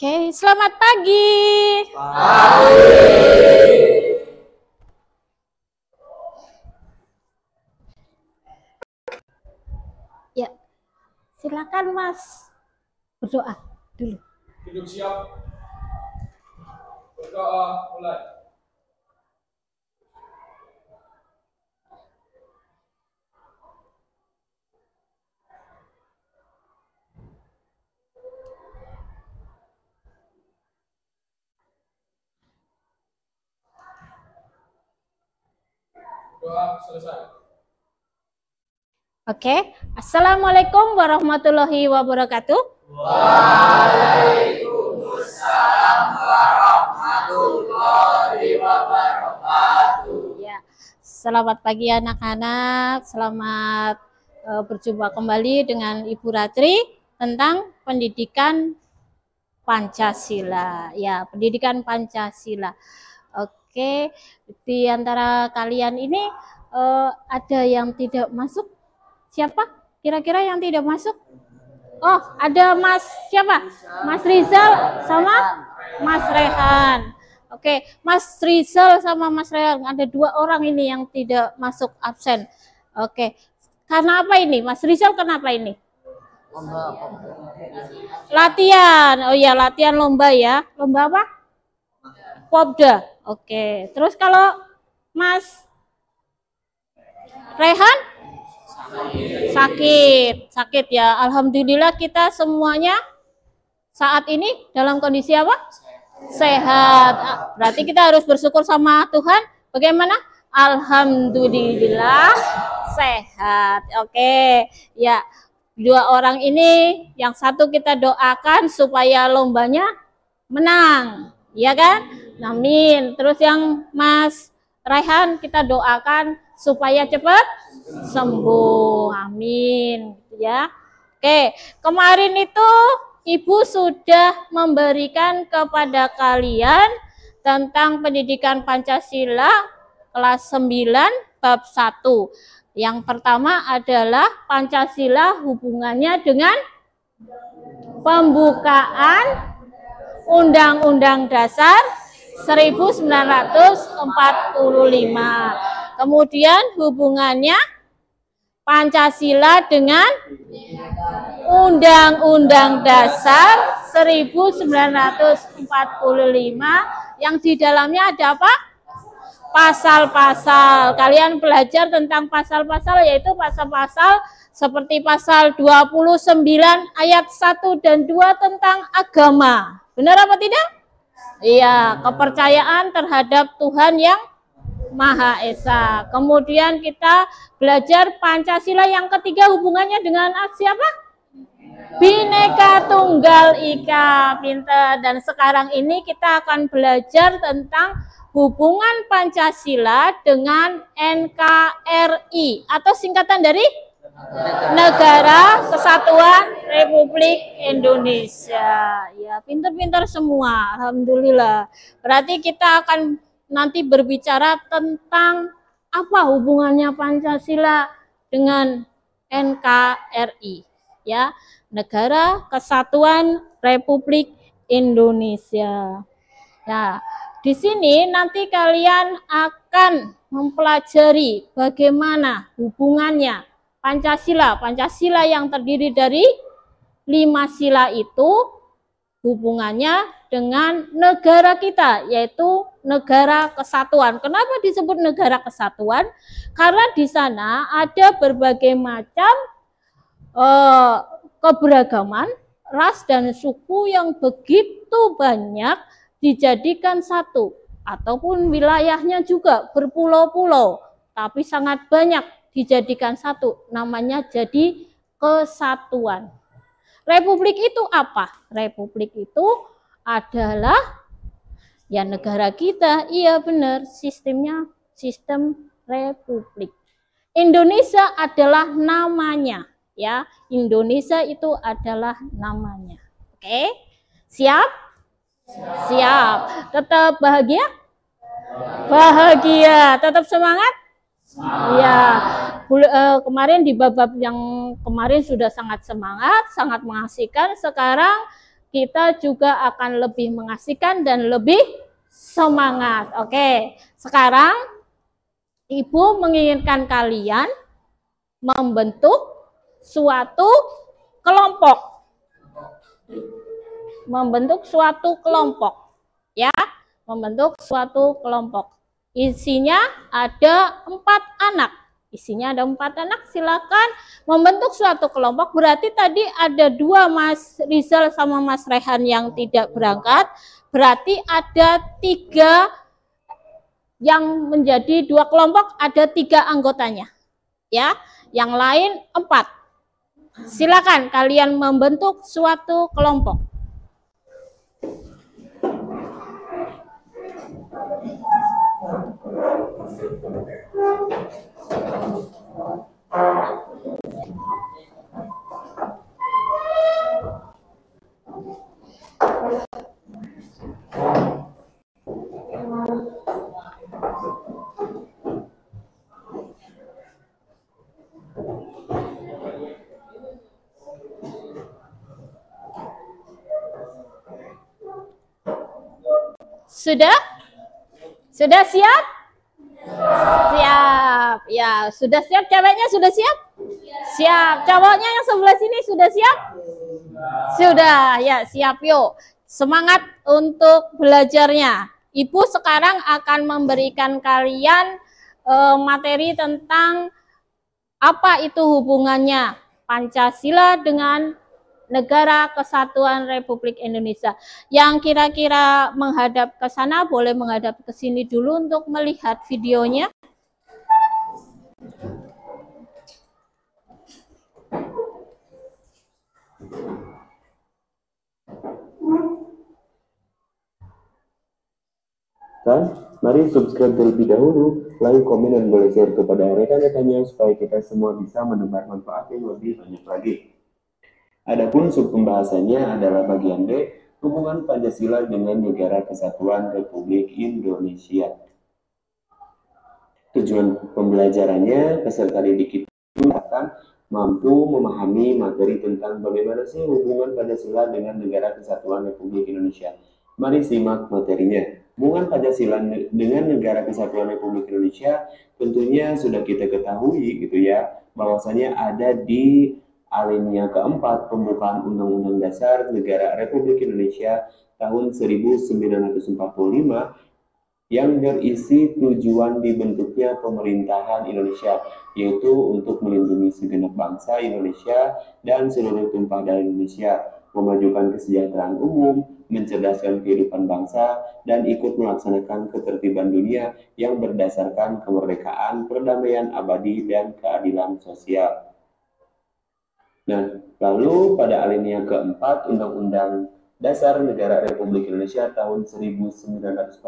Oke, selamat pagi. Ya, silakan Mas berdoa dulu. Duduk siap. Berdoa mulai. Doa selesai. Oke, Assalamualaikum warahmatullahi wabarakatuh. Waalaikumsalam warahmatullahi wabarakatuh. Ya, selamat pagi anak-anak. Selamat berjumpa kembali dengan Ibu Ratri tentang pendidikan Pancasila. Ya, pendidikan Pancasila. Oke, di antara kalian ini ada yang tidak masuk? Siapa kira-kira yang tidak masuk? Oh, ada Mas siapa? Mas Rizal sama Mas Rehan. Oke, Mas Rizal sama Mas Rehan, ada dua orang ini yang tidak masuk absen. Oke, karena apa ini? Mas Rizal kenapa ini? Latihan. Oh ya, latihan lomba ya. Lomba apa? Popda. Oke, terus kalau Mas Rehan? Sakit ya. Alhamdulillah kita semuanya saat ini dalam kondisi apa? Sehat. Berarti kita harus bersyukur sama Tuhan. Bagaimana? Alhamdulillah sehat. Oke, ya. Dua orang ini, yang satu kita doakan supaya lombanya menang, ya kan? Amin. Terus yang Mas Raihan kita doakan supaya cepat sembuh, amin, ya. Oke, kemarin itu Ibu sudah memberikan kepada kalian tentang pendidikan Pancasila kelas 9 bab 1. Yang pertama adalah Pancasila hubungannya dengan pembukaan Undang-Undang Dasar 1945. Kemudian hubungannya Pancasila dengan Undang-Undang Dasar 1945 yang di dalamnya ada apa? Pasal-pasal. Kalian belajar tentang pasal-pasal, yaitu pasal-pasal seperti pasal 29 ayat 1 dan 2 tentang agama. Benar apa tidak? Iya, kepercayaan terhadap Tuhan yang Maha Esa. Kemudian kita belajar Pancasila yang ketiga hubungannya dengan siapa? Bhinneka Tunggal Ika. Pinter. Dan sekarang ini kita akan belajar tentang hubungan Pancasila dengan NKRI atau singkatan dari Negara Kesatuan Republik Indonesia. Ya, pinter-pinter semua. Alhamdulillah. Berarti kita akan nanti berbicara tentang apa hubungannya Pancasila dengan NKRI, ya, Negara Kesatuan Republik Indonesia. Nah, di sini nanti kalian akan mempelajari bagaimana hubungannya Pancasila yang terdiri dari 5 sila itu hubungannya dengan negara kita, yaitu negara kesatuan. Kenapa disebut negara kesatuan? Karena di sana ada berbagai macam keberagaman, ras dan suku yang begitu banyak dijadikan satu, ataupun wilayahnya juga berpulau-pulau, tapi sangat banyak dijadikan satu, namanya jadi kesatuan. Republik itu apa? Republik itu adalah ya negara kita. Iya benar, sistemnya sistem republik. Indonesia adalah namanya, ya. Indonesia itu adalah namanya. Oke? Siap? Siap. Tetap bahagia? Bahagia. Tetap semangat? Ya, kemarin di bab-bab yang kemarin sudah sangat semangat, sangat mengasihkan. Sekarang kita juga akan lebih mengasihkan dan lebih semangat. Oke, sekarang Ibu menginginkan kalian membentuk suatu kelompok. Membentuk suatu kelompok. Ya, membentuk suatu kelompok. Isinya ada 4 anak. Isinya ada 4 anak, silakan membentuk suatu kelompok. Berarti tadi ada 2 Mas Rizal sama Mas Rehan yang tidak berangkat. Berarti ada 3 yang menjadi 2 kelompok, ada 3 anggotanya. Ya, yang lain 4. Silakan kalian membentuk suatu kelompok. Sudah? Sudah siap? Siap. Ya, sudah siap ceweknya, sudah siap? Siap. Cowoknya yang sebelah sini sudah siap? Sudah. Ya, siap yuk. Semangat untuk belajarnya. Ibu sekarang akan memberikan kalian materi tentang apa itu hubungannya Pancasila dengan Negara Kesatuan Republik Indonesia. Yang kira-kira menghadap ke sana boleh menghadap ke sini dulu untuk melihat videonya. Dan mari subscribe terlebih dahulu, like, komen, dan boleh share kepada rekan-rekannya supaya kita semua bisa menebar manfaat yang lebih banyak lagi. Adapun sub pembahasannya adalah bagian D, hubungan Pancasila dengan Negara Kesatuan Republik Indonesia. Tujuan pembelajarannya, peserta didik itu akan mampu memahami materi tentang bagaimana sih hubungan Pancasila dengan Negara Kesatuan Republik Indonesia. Mari simak materinya. Hubungan Pancasila dengan Negara Kesatuan Republik Indonesia tentunya sudah kita ketahui gitu ya, bahwasanya ada di alinea keempat pembukaan Undang-Undang Dasar Negara Republik Indonesia tahun 1945 yang berisi tujuan dibentuknya pemerintahan Indonesia, yaitu untuk melindungi segenap bangsa Indonesia dan seluruh tumpah darah Indonesia, memajukan kesejahteraan umum, mencerdaskan kehidupan bangsa, dan ikut melaksanakan ketertiban dunia yang berdasarkan kemerdekaan, perdamaian abadi, dan keadilan sosial. Nah, lalu pada alinea keempat Undang-Undang Dasar Negara Republik Indonesia tahun 1945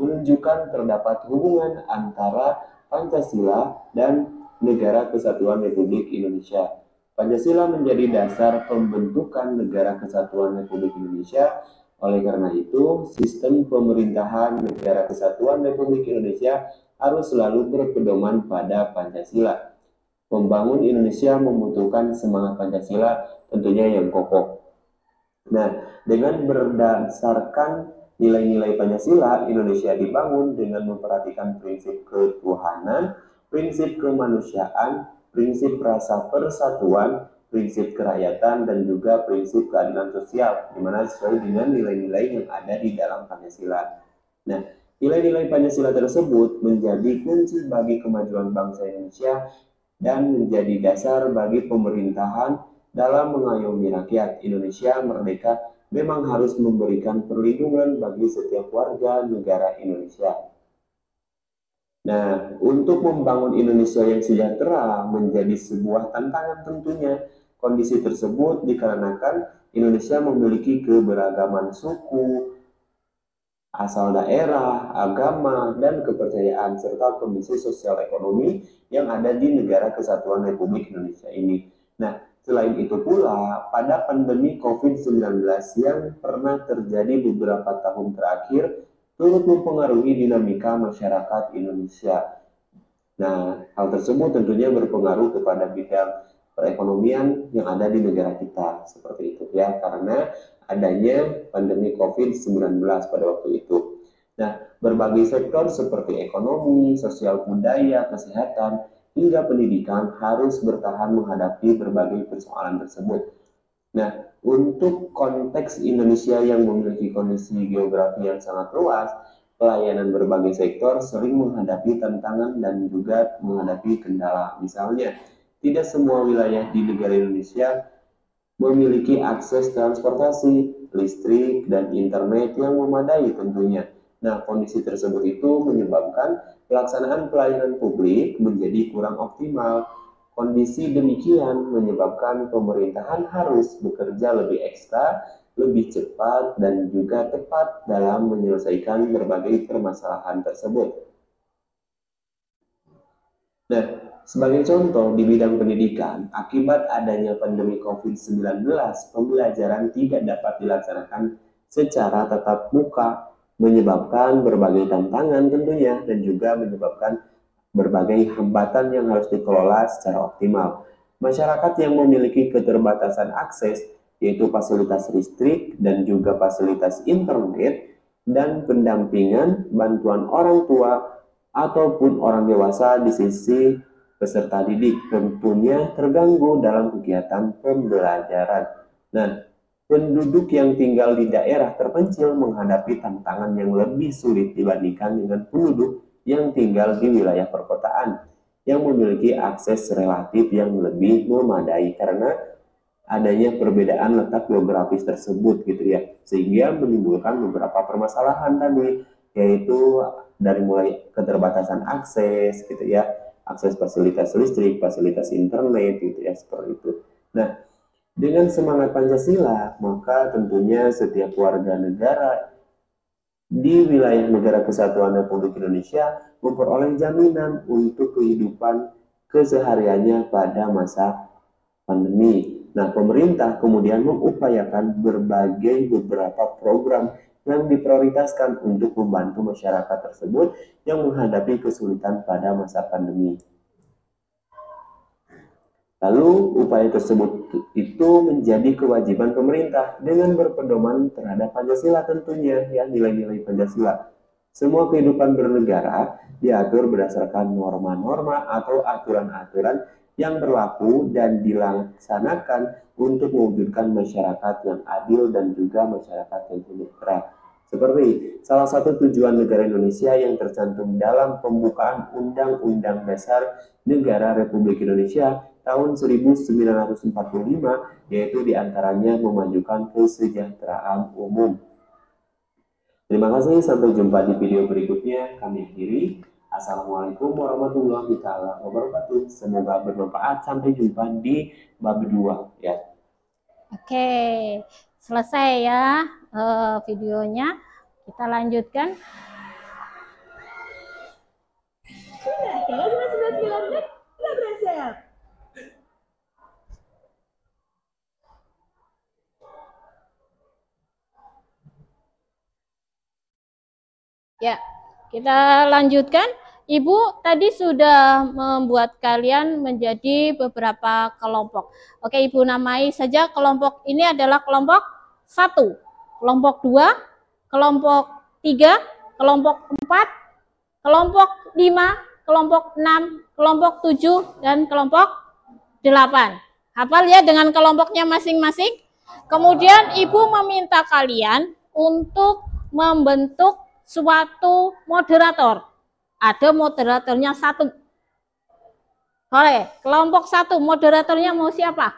menunjukkan terdapat hubungan antara Pancasila dan Negara Kesatuan Republik Indonesia. Pancasila menjadi dasar pembentukan Negara Kesatuan Republik Indonesia. Oleh karena itu, sistem pemerintahan Negara Kesatuan Republik Indonesia harus selalu berpedoman pada Pancasila. Membangun Indonesia membutuhkan semangat Pancasila tentunya yang kokoh. Nah, dengan berdasarkan nilai-nilai Pancasila, Indonesia dibangun dengan memperhatikan prinsip ketuhanan, prinsip kemanusiaan, prinsip rasa persatuan, prinsip kerakyatan, dan juga prinsip keadilan sosial, di mana sesuai dengan nilai-nilai yang ada di dalam Pancasila. Nah, nilai-nilai Pancasila tersebut menjadi kunci bagi kemajuan bangsa Indonesia dan menjadi dasar bagi pemerintahan dalam mengayomi rakyat. Indonesia merdeka memang harus memberikan perlindungan bagi setiap warga negara Indonesia. Nah, untuk membangun Indonesia yang sejahtera menjadi sebuah tantangan tentunya. Kondisi tersebut dikarenakan Indonesia memiliki keberagaman suku, asal daerah, agama, dan kepercayaan, serta kondisi sosial ekonomi yang ada di Negara Kesatuan Republik Indonesia ini. Nah, selain itu pula, pada pandemi COVID-19 yang pernah terjadi beberapa tahun terakhir, turut mempengaruhi dinamika masyarakat Indonesia. Nah, hal tersebut tentunya berpengaruh kepada bidang perekonomian yang ada di negara kita, seperti itu ya, karena adanya pandemi COVID-19 pada waktu itu. Nah, berbagai sektor seperti ekonomi, sosial budaya, kesehatan, hingga pendidikan harus bertahan menghadapi berbagai persoalan tersebut. Nah, untuk konteks Indonesia yang memiliki kondisi geografi yang sangat luas, pelayanan berbagai sektor sering menghadapi tantangan dan juga menghadapi kendala. Misalnya, tidak semua wilayah di negara Indonesia memiliki akses transportasi, listrik, dan internet yang memadai tentunya. Nah, kondisi tersebut itu menyebabkan pelaksanaan pelayanan publik menjadi kurang optimal. Kondisi demikian menyebabkan pemerintahan harus bekerja lebih ekstra, lebih cepat, dan juga tepat dalam menyelesaikan berbagai permasalahan tersebut. Nah, sebagai contoh di bidang pendidikan, akibat adanya pandemi COVID-19, pembelajaran tidak dapat dilaksanakan secara tatap muka, menyebabkan berbagai tantangan tentunya, dan juga menyebabkan berbagai hambatan yang harus dikelola secara optimal. Masyarakat yang memiliki keterbatasan akses, yaitu fasilitas listrik dan juga fasilitas internet, dan pendampingan bantuan orang tua ataupun orang dewasa di sisi peserta didik tentunya terganggu dalam kegiatan pembelajaran. Nah, penduduk yang tinggal di daerah terpencil menghadapi tantangan yang lebih sulit dibandingkan dengan penduduk yang tinggal di wilayah perkotaan yang memiliki akses relatif yang lebih memadai karena adanya perbedaan letak geografis tersebut gitu ya, sehingga menimbulkan beberapa permasalahan tadi, yaitu dari mulai keterbatasan akses gitu ya, akses fasilitas listrik, fasilitas internet gitu ya, seperti itu. Nah, dengan semangat Pancasila, maka tentunya setiap warga negara di wilayah Negara Kesatuan Republik Indonesia memperoleh jaminan untuk kehidupan kesehariannya pada masa pandemi. Nah, pemerintah kemudian mengupayakan beberapa program yang diprioritaskan untuk membantu masyarakat tersebut yang menghadapi kesulitan pada masa pandemi. Lalu, upaya tersebut itu menjadi kewajiban pemerintah dengan berpedoman terhadap Pancasila tentunya, ya, nilai-nilai Pancasila. Semua kehidupan bernegara diatur berdasarkan norma-norma atau aturan-aturan yang berlaku dan dilaksanakan untuk mewujudkan masyarakat yang adil dan juga masyarakat yang sejahtera. Seperti salah satu tujuan negara Indonesia yang tercantum dalam pembukaan Undang-Undang Dasar Negara Republik Indonesia tahun 1945, yaitu diantaranya memajukan kesejahteraan umum. Terima kasih, sampai jumpa di video berikutnya. Kami akhiri. Assalamualaikum warahmatullahi wabarakatuh. Semoga bermanfaat. Sampai jumpa di bab 2 ya. Oke, selesai ya videonya. Kita lanjutkan. Sudah, kayaknya cuma 11 menit. Nggak berasa ya? Ya, kita lanjutkan. Ibu tadi sudah membuat kalian menjadi beberapa kelompok. Oke, Ibu namai saja kelompok ini adalah kelompok 1, kelompok 2, kelompok 3, kelompok 4, kelompok 5, kelompok 6, kelompok 7, dan kelompok 8. Hafal ya dengan kelompoknya masing-masing. Kemudian Ibu meminta kalian untuk membentuk suatu moderator. Ada moderatornya 1. Oke, kelompok 1 moderatornya mau siapa?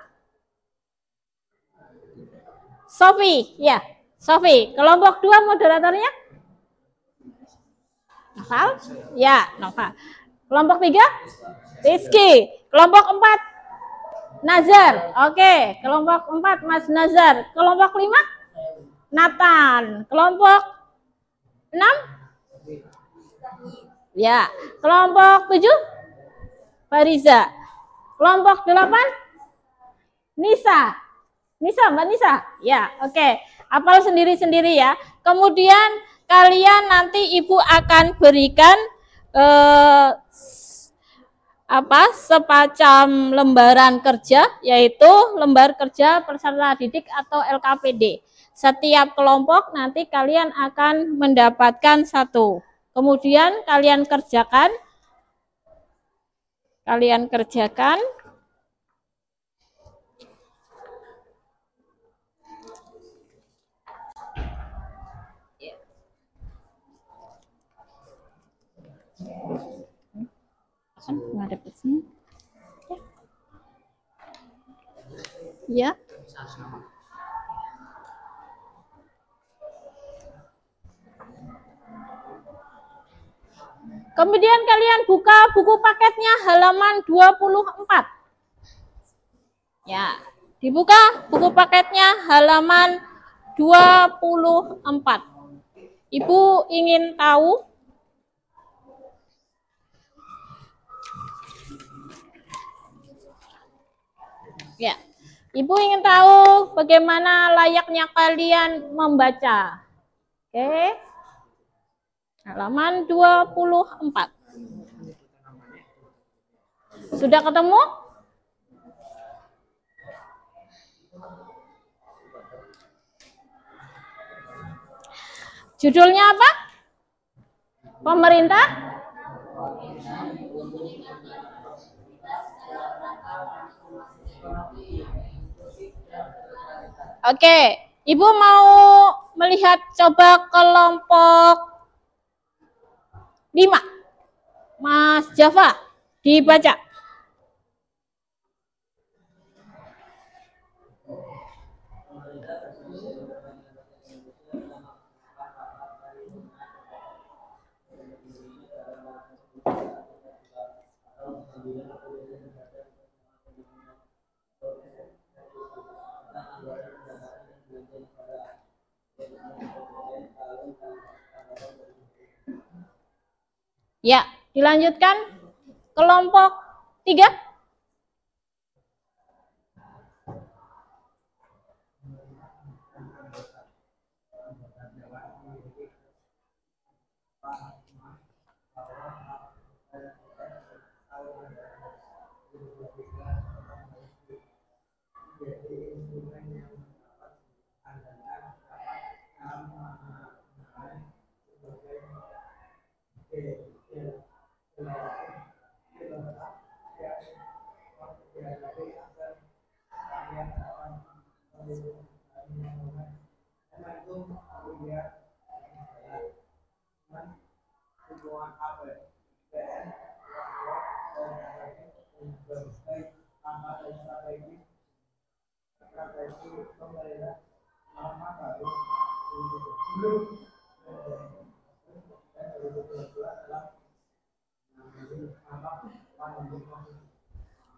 Sofi, ya, Sofi. Kelompok 2 moderatornya? Noval? Ya, Noval. Kelompok 3? Rizky. Kelompok 4? Nazar. Oke, kelompok 4 Mas Nazar. Kelompok 5? Nathan. Kelompok 6? Ya. Kelompok 7? Fariza. Kelompok 8? Nisa. Nisa, Mbak Nisa. Ya, oke. Hafal sendiri-sendiri ya. Kemudian kalian nanti Ibu akan berikan apa semacam lembaran kerja, yaitu lembar kerja peserta didik atau LKPD. Setiap kelompok nanti kalian akan mendapatkan satu. Kemudian kalian kerjakan. Ngadep ke sini. Ya. Kemudian kalian buka buku paketnya halaman 24. Ya, dibuka buku paketnya halaman 24. Ibu ingin tahu ya, Ibu ingin tahu bagaimana layaknya kalian membaca. Oke. Halaman 24. Sudah ketemu? Judulnya apa? Pemerintah? Oke, Ibu mau melihat coba kelompok 5. Mas Java, dibaca. Ya, dilanjutkan kelompok 3.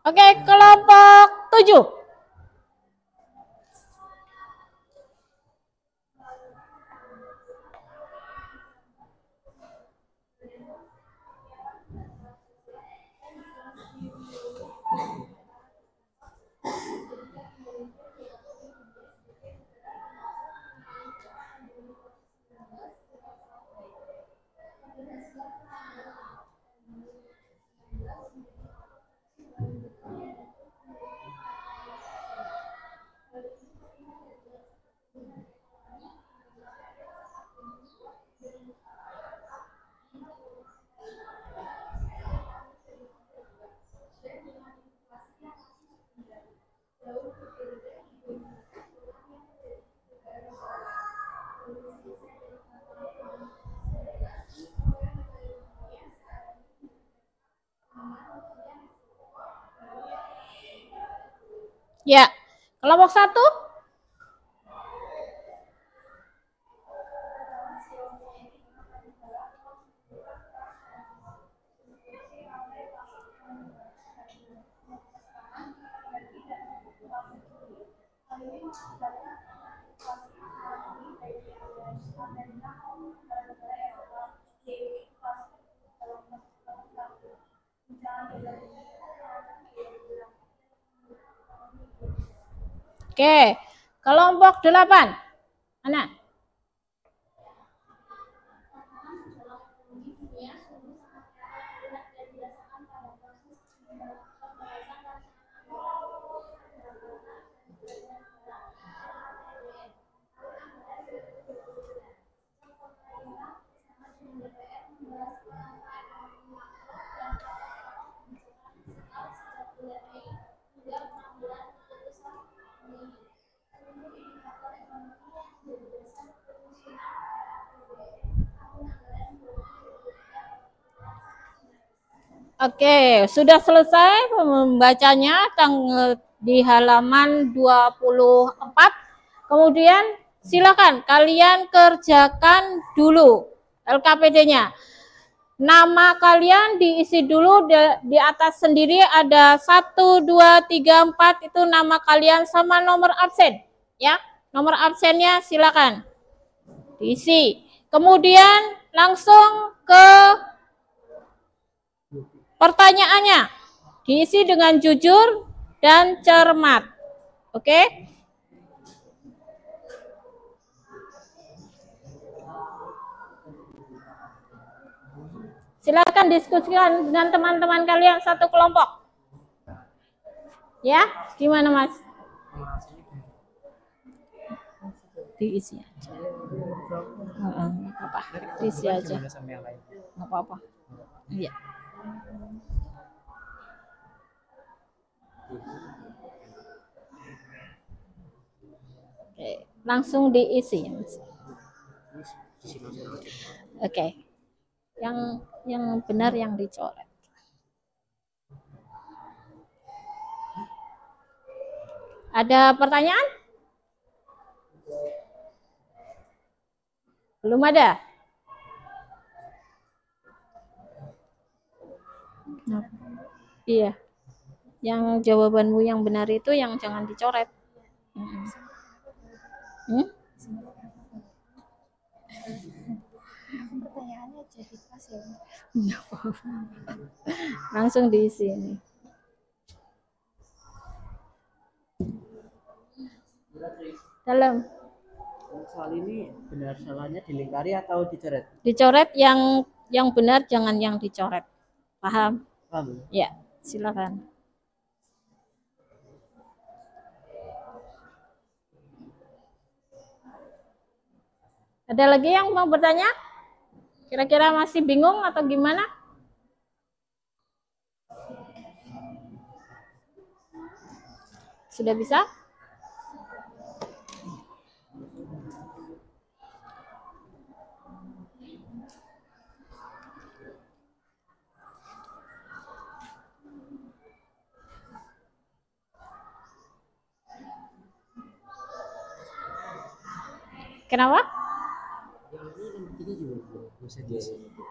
Oke, kelompok 7. Ya, kelompok 1. Oke, kelompok 8. Mana? Oke, sudah selesai membacanya di halaman 24. Kemudian silakan kalian kerjakan dulu LKPD-nya. Nama kalian diisi dulu di atas sendiri ada 1, 2, 3, 4 itu nama kalian sama nomor absen ya. Nomor absennya silakan diisi. Kemudian langsung ke pertanyaannya. Diisi dengan jujur dan cermat. Oke? Silakan diskusikan dengan teman-teman kalian satu kelompok. Ya, gimana Mas? Diisi aja. Nggak apa-apa. Diisi aja. Nggak apa-apa. Iya. Oke, langsung diisi. Oke. Yang benar yang dicoret. Ada pertanyaan? Belum ada? Nah, iya. Yang jawabanmu yang benar itu yang jangan dicoret. Pertanyaannya jadi pas ya. Langsung diisi ini. Dalam. Soal ini benar salahnya dilingkari atau dicoret? Dicoret yang benar, jangan yang dicoret. Paham? Paham. Ya, silakan. Ada lagi yang mau bertanya? Kira-kira masih bingung atau gimana? Sudah bisa? Kenapa?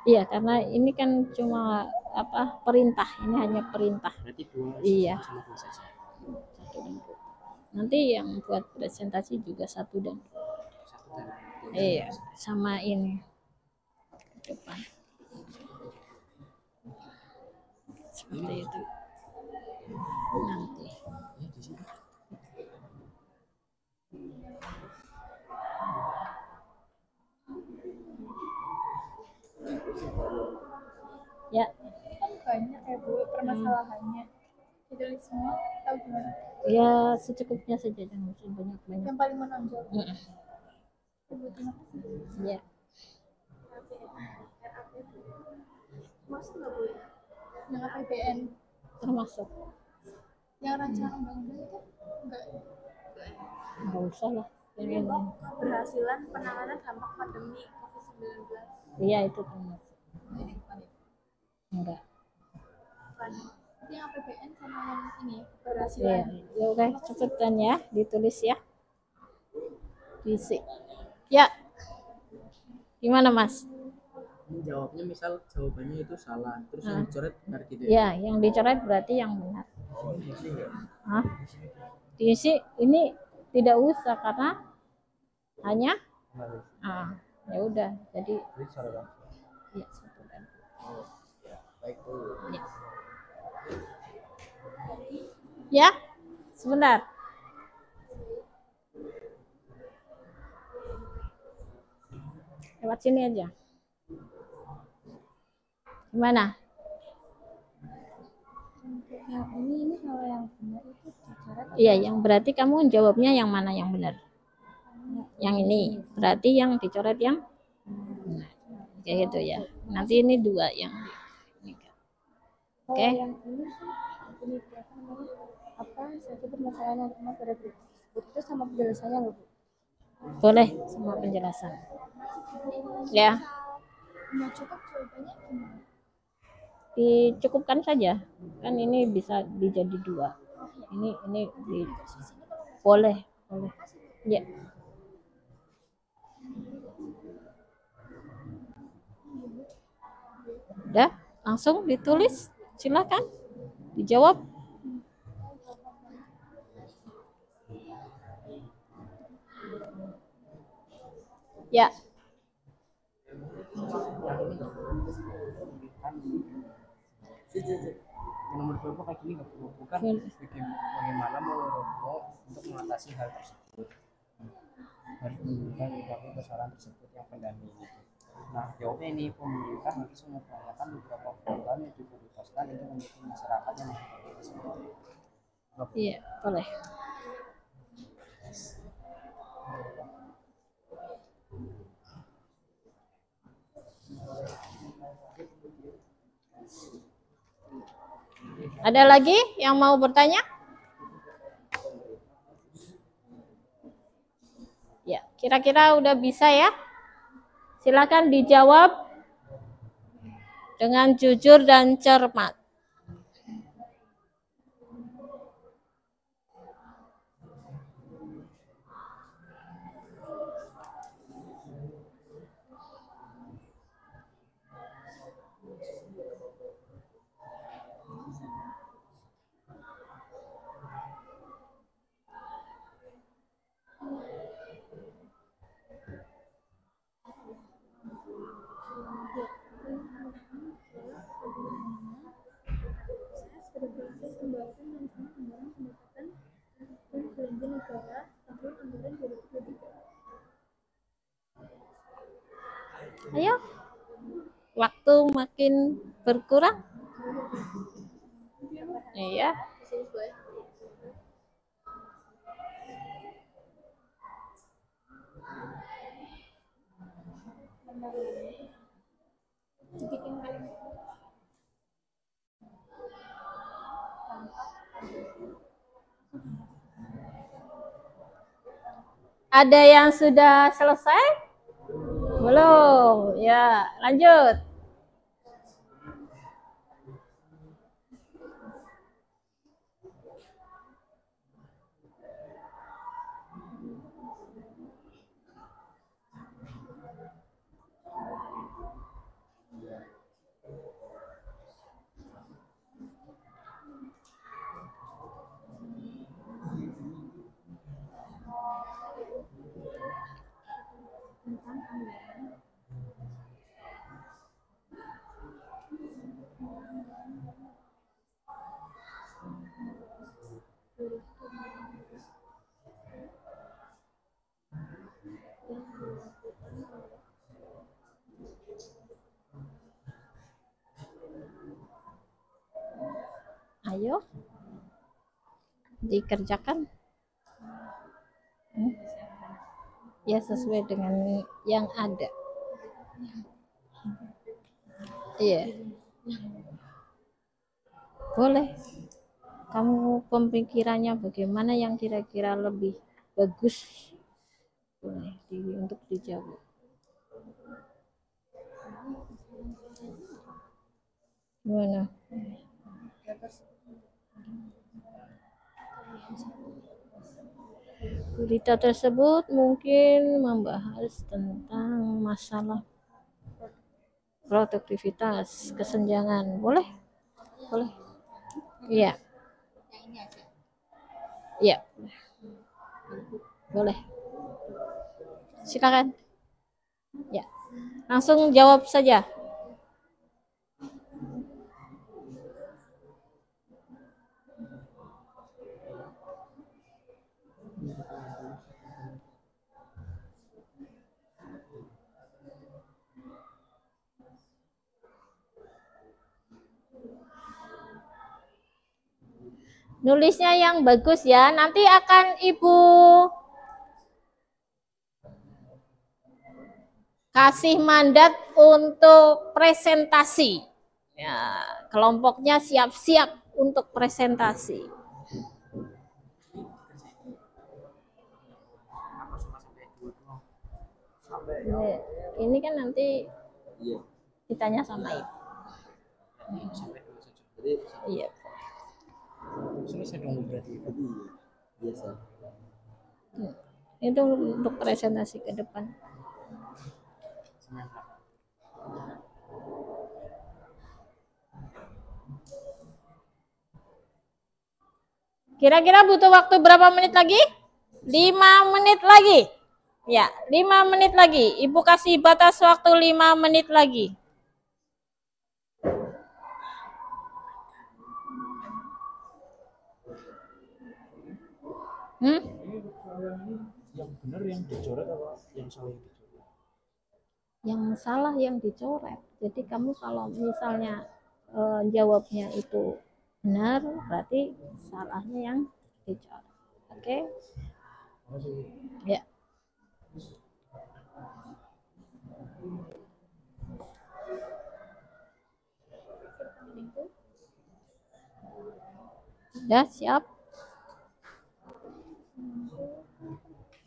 Iya, karena ini kan cuma perintah, ini hanya perintah. Iya. Nanti yang buat presentasi juga 1 dan 2. Iya, sama ini ke depan. Seperti itu. Nanti. Ya. Banyak ya Bu permasalahannya. Ditulis semua atau gimana? Ya secukupnya saja, jangan banyak-banyak. Yang paling menonjol. Terima kasih. Ya. Masuk nggak Bu? Yang APBN Termasuk. yang rancangan undang-undang itu Nggak usah lah. keberhasilan penanganan dampak pandemi COVID-19. Iya itu termasuk. Enggak. Yang APBN sama yang ini Ya, keberhasilan. ya udah cepetan ya, ditulis ya. Diisi. Ya. Gimana Mas? Jawabnya misal jawabannya itu salah, terus yang dicoret benar gitu ya? Ya, yang dicoret berarti yang benar. Hah? Diisi ini tidak usah karena hanya ya udah jadi ya satu dan ya. Ya, sebentar. Lewat sini aja. Gimana? Yang ini kalau yang benar itu dicoret. Iya, yang berarti kamu jawabnya yang mana yang benar? Yang ini. Berarti yang dicoret yang benar. Kayak gitu ya. Nanti ini 2 yang Oke. Yang ini apa satu permasalahan yang cuma pada disebut itu sama penjelasannya nggak Bu? Boleh semua penjelasan. Ya. Nggak cukup jawabannya gimana? dicukupkan saja. Kan ini bisa dijadi 2. Boleh, boleh. Ya. Udah, langsung ditulis. Silakan dijawab. Ya. Yang nomor 2 kayak gini bukan bagaimana Morobo untuk mengatasi hal tersebut, harus menunjukkan menyikapi persoalan tersebut yang pendampingi. Nah, jawabnya ini pemerintah harus mengupayakan beberapa program yang diprioritaskan untuk mendukung masyarakat yang menghadapi kesulitan. Iya, boleh. Ada lagi yang mau bertanya? Ya, kira-kira udah bisa ya? Silakan dijawab dengan jujur dan cermat. Pada proses pembahasan rancangan anggaran pendapatan dan belanja negara tahun anggaran 2023. Ayo, waktu makin berkurang. Iya. Ada yang sudah selesai? Belum. Ya, lanjut. Ayo, dikerjakan. Ya, sesuai dengan yang ada. Iya. Boleh. Kamu pemikirannya bagaimana yang kira-kira lebih bagus? Boleh untuk dijawab. Gimana? Berita tersebut mungkin membahas tentang masalah produktivitas, kesenjangan. Boleh? Boleh. Iya. Iya. Boleh. Silakan. Ya. Langsung jawab saja. Nulisnya yang bagus ya. Nanti akan Ibu kasih mandat untuk presentasi. Ya, kelompoknya siap-siap untuk presentasi. Ini kan nanti ditanya sama Ibu. sampai dua saja. Iya. Selesai dong berarti. Biasa. Itu untuk presentasi ke depan. Semangat. Kira-kira butuh waktu berapa menit lagi? 5 menit lagi. Ya, 5 menit lagi. Ibu kasih batas waktu 5 menit lagi. Yang benar yang dicoret apa yang salah yang dicoret? Yang salah yang dicoret. Jadi kamu kalau misalnya jawabnya itu benar, berarti salahnya yang dicoret. Oke? Ya. Sudah siap?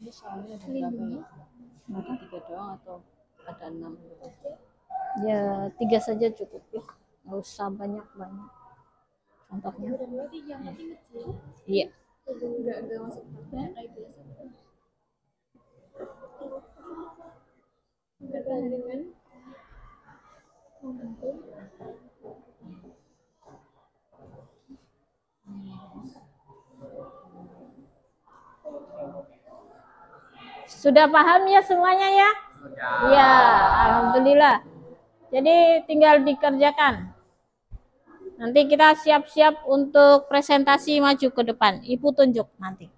Ini soalnya ada berapa ya? Ada 3 doang atau ada 6? Ya 3 saja cukup ya. Nggak usah banyak-banyak. Contohnya. Berarti yang penting kecil. Iya. Enggak masuk banyak kayak biasa. Bertahan dengan momentum. Sudah paham ya semuanya ya? Iya, alhamdulillah. Jadi tinggal dikerjakan. Nanti kita siap-siap untuk presentasi maju ke depan. Ibu tunjuk nanti.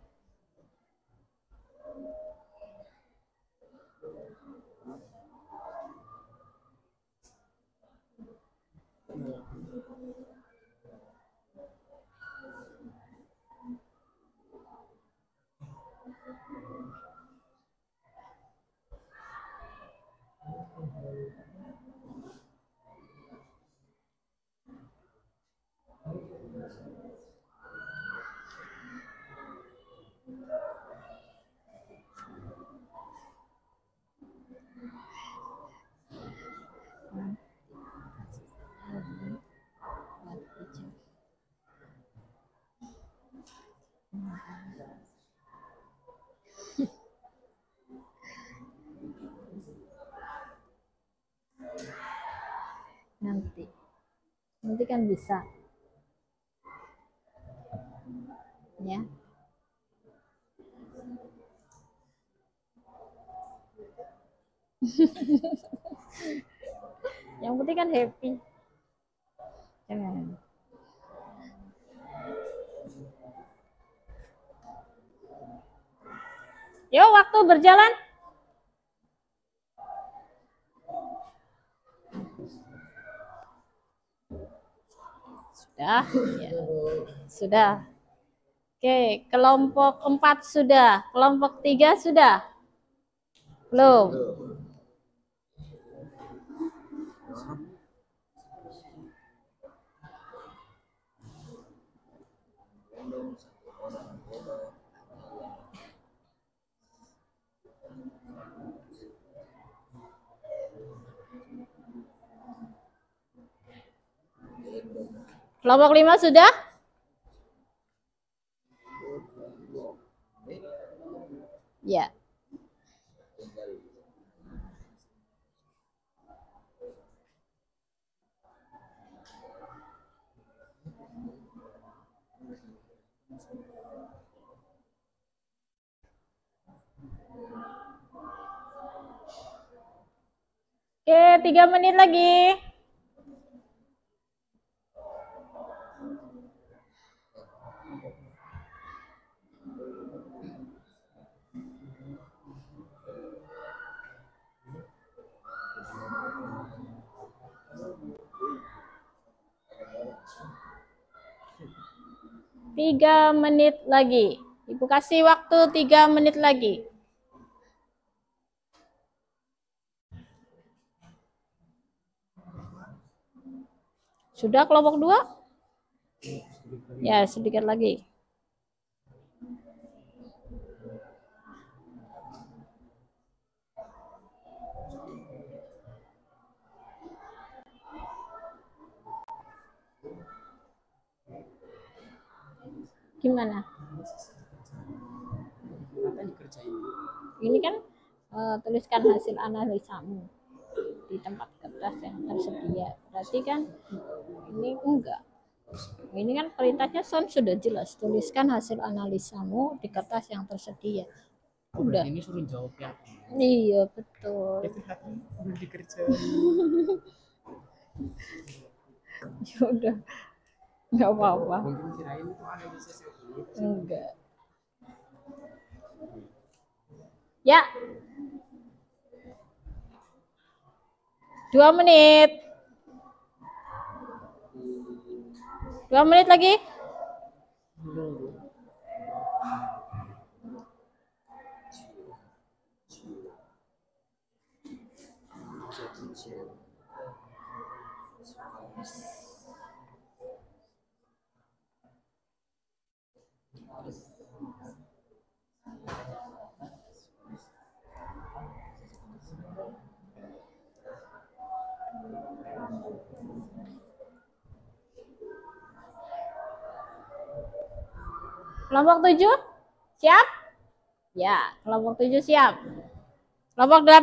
Nanti kan bisa ya. Yang penting kan happy. Jangan. Yuk, waktu berjalan. Sudah? Ya. Sudah. Oke, kelompok 4 sudah. Kelompok 3 sudah? Belum? Kelompok 5 sudah? Ya. Oke, 3 menit lagi. Tiga menit lagi. Ibu kasih waktu 3 menit lagi. Sudah kelompok 2? Ya, sedikit lagi. Gimana? Apa yang dikerjain? Ini kan tuliskan hasil analisamu di tempat kertas yang tersedia. Berarti kan ini enggak. Ini kan perintahnya sudah jelas, tuliskan hasil analisamu di kertas yang tersedia. Udah. Ini suruh jawab ya. Iya, betul. Itu hati udah dikerjain. Ya udah. Enggak apa-apa. Mungkin kirain itu analisis ini. Enggak. Ya. 2 menit. 2 menit lagi. Kelompok 7 siap? Ya, kelompok 7 siap. Kelompok 8?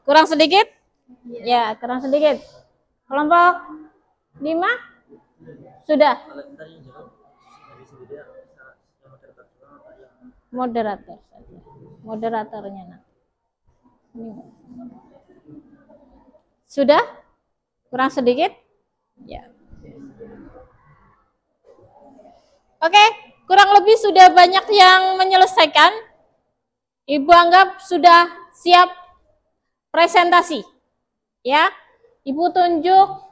Kurang sedikit? Ya, kurang sedikit. Kelompok 5? Sudah. Moderator saja. Moderatornya nanti. Sudah? Kurang sedikit? Ya. Oke, kurang lebih sudah banyak yang menyelesaikan. Ibu anggap sudah siap presentasi. Ya, Ibu tunjuk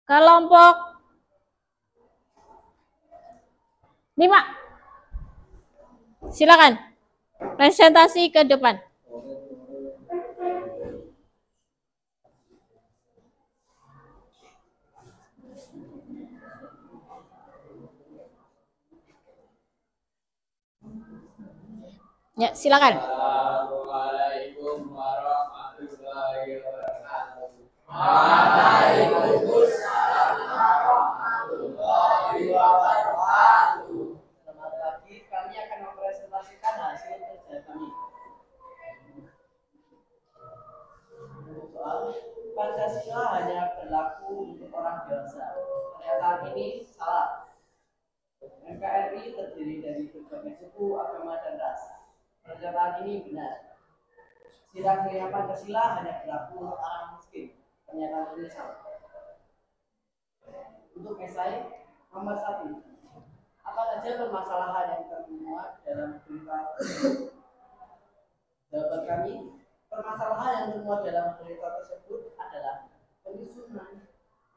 kelompok 5. Silakan. Presentasi ke depan. Ya, silakan. Assalamualaikum warahmatullahi wabarakatuh. Waalaikumsalam warahmatullahi wabarakatuh. Selamat pagi, kami akan mempresentasikan hasil kerja kami. Soal Pancasila hanya berlaku untuk orang dewasa. Pernyataan ini salah. NKRI terdiri dari berbagai suku, agama, dan ras. Pernyataan ini benar. Sila-sila Pancasila hanya berlaku untuk orang miskin. Pernyataan ini salah. Untuk esai nomor 1, apa saja permasalahan yang termuat dalam berita tersebut? Jawaban kami, permasalahan yang termuat dalam berita tersebut adalah penyusunan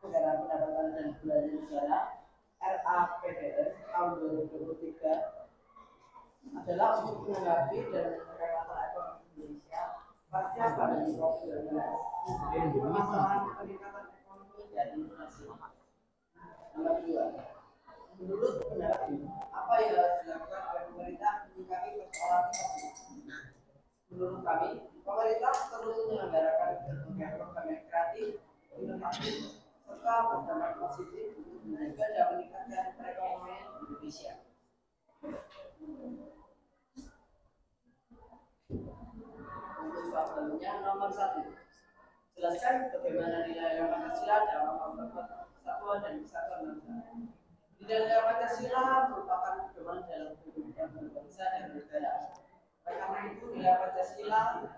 anggaran pendapatan dan belanja negara RAPBN tahun 2023 adalah untuk menanggapi dan menyelesaikan masalah ekonomi Indonesia pasca pandemi COVID-19. Permasalahan peningkatan ekonomi dan inflasi. Nomor 2, menurut pendapat apa yang harus dilakukan oleh pemerintah menyikapi persoalan tersebut? Menurut kami, pemerintah perlu menyelenggarakan berbagai program yang kreatif, inovatif, serta berdampak positif untuk menjaga dan meningkatkan perekonomian Indonesia. Untuk soal selanjutnya, nomor 1, jelaskan bagaimana nilai Pancasila dalam memperkuat persatuan dan kesatuan bangsa. Nilai Pancasila merupakan pedoman dalam kehidupan berbangsa dan bernegara. Karena itu, nilai Pancasila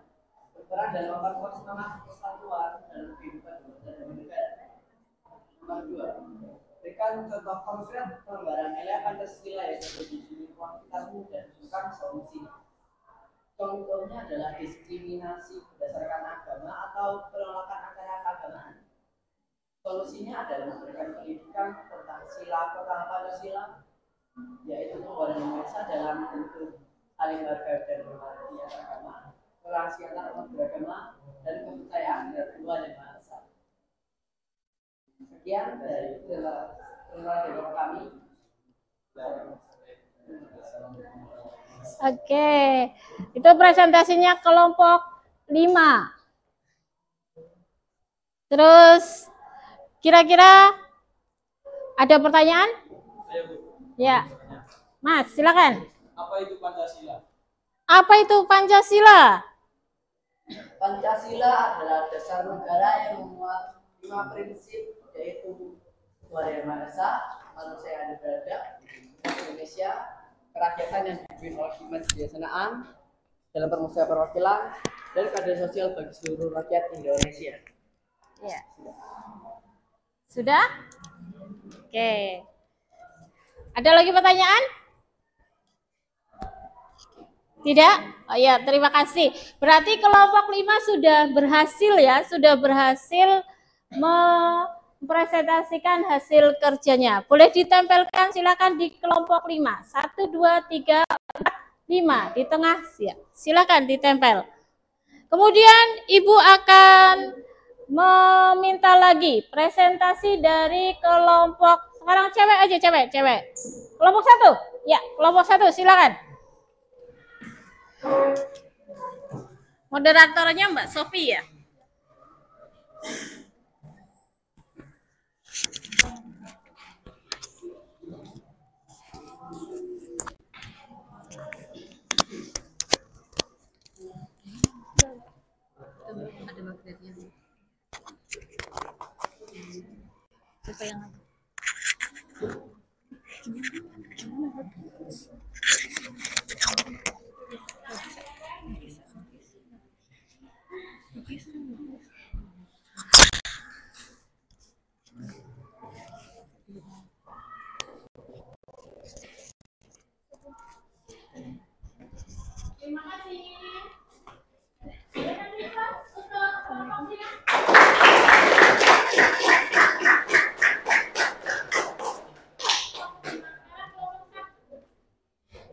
berperan dalam memperkuat semangat persatuan dalam kehidupan berbangsa dan bernegara. Nomor 2, berikan contoh konkret pelanggaran nilai Pancasila yang terjadi di lingkungan kita dan bukan solusi. Contohnya adalah diskriminasi berdasarkan agama atau penolakan ajaran keagamaan. Solusinya adalah memberikan pendidikan tentang sila pertama Pancasila, yaitu pengorbanan bangsa dalam bentuk saling hargai dan menghormati agama, toleransi antar umat beragama, dan kepercayaan terhadap Tuhan yang Maha Esa. Sekian dari penjelasan kami. Oke, itu presentasinya kelompok 5. Terus kira-kira Ada pertanyaan? Saya Bu. Ya, Mas, silakan. Apa itu Pancasila? Apa itu Pancasila? Pancasila adalah dasar negara yang memuat 5 prinsip, yaitu Tuhan Yang Maha Esa, manusia yang beradab, Indonesia, kerakyatan yang dipimpin oleh hikmat kebijaksanaan dalam permusyawaratan perwakilan, dan keadilan sosial bagi seluruh rakyat Indonesia. Ya. Sudah? Oke. Ada lagi pertanyaan? Tidak? Oh ya, terima kasih. Berarti kelompok 5 sudah berhasil ya, sudah berhasil mempresentasikan hasil kerjanya. Boleh ditempelkan silakan di kelompok 5. 1, 2, 3, 4, 5 di tengah. Silakan ditempel. Kemudian Ibu akan meminta lagi presentasi dari kelompok, sekarang cewek aja, cewek. Kelompok 1. Ya, kelompok 1 silakan. Moderatornya Mbak Sofi ya. Ada materinya. Siapa yang Terima kasih.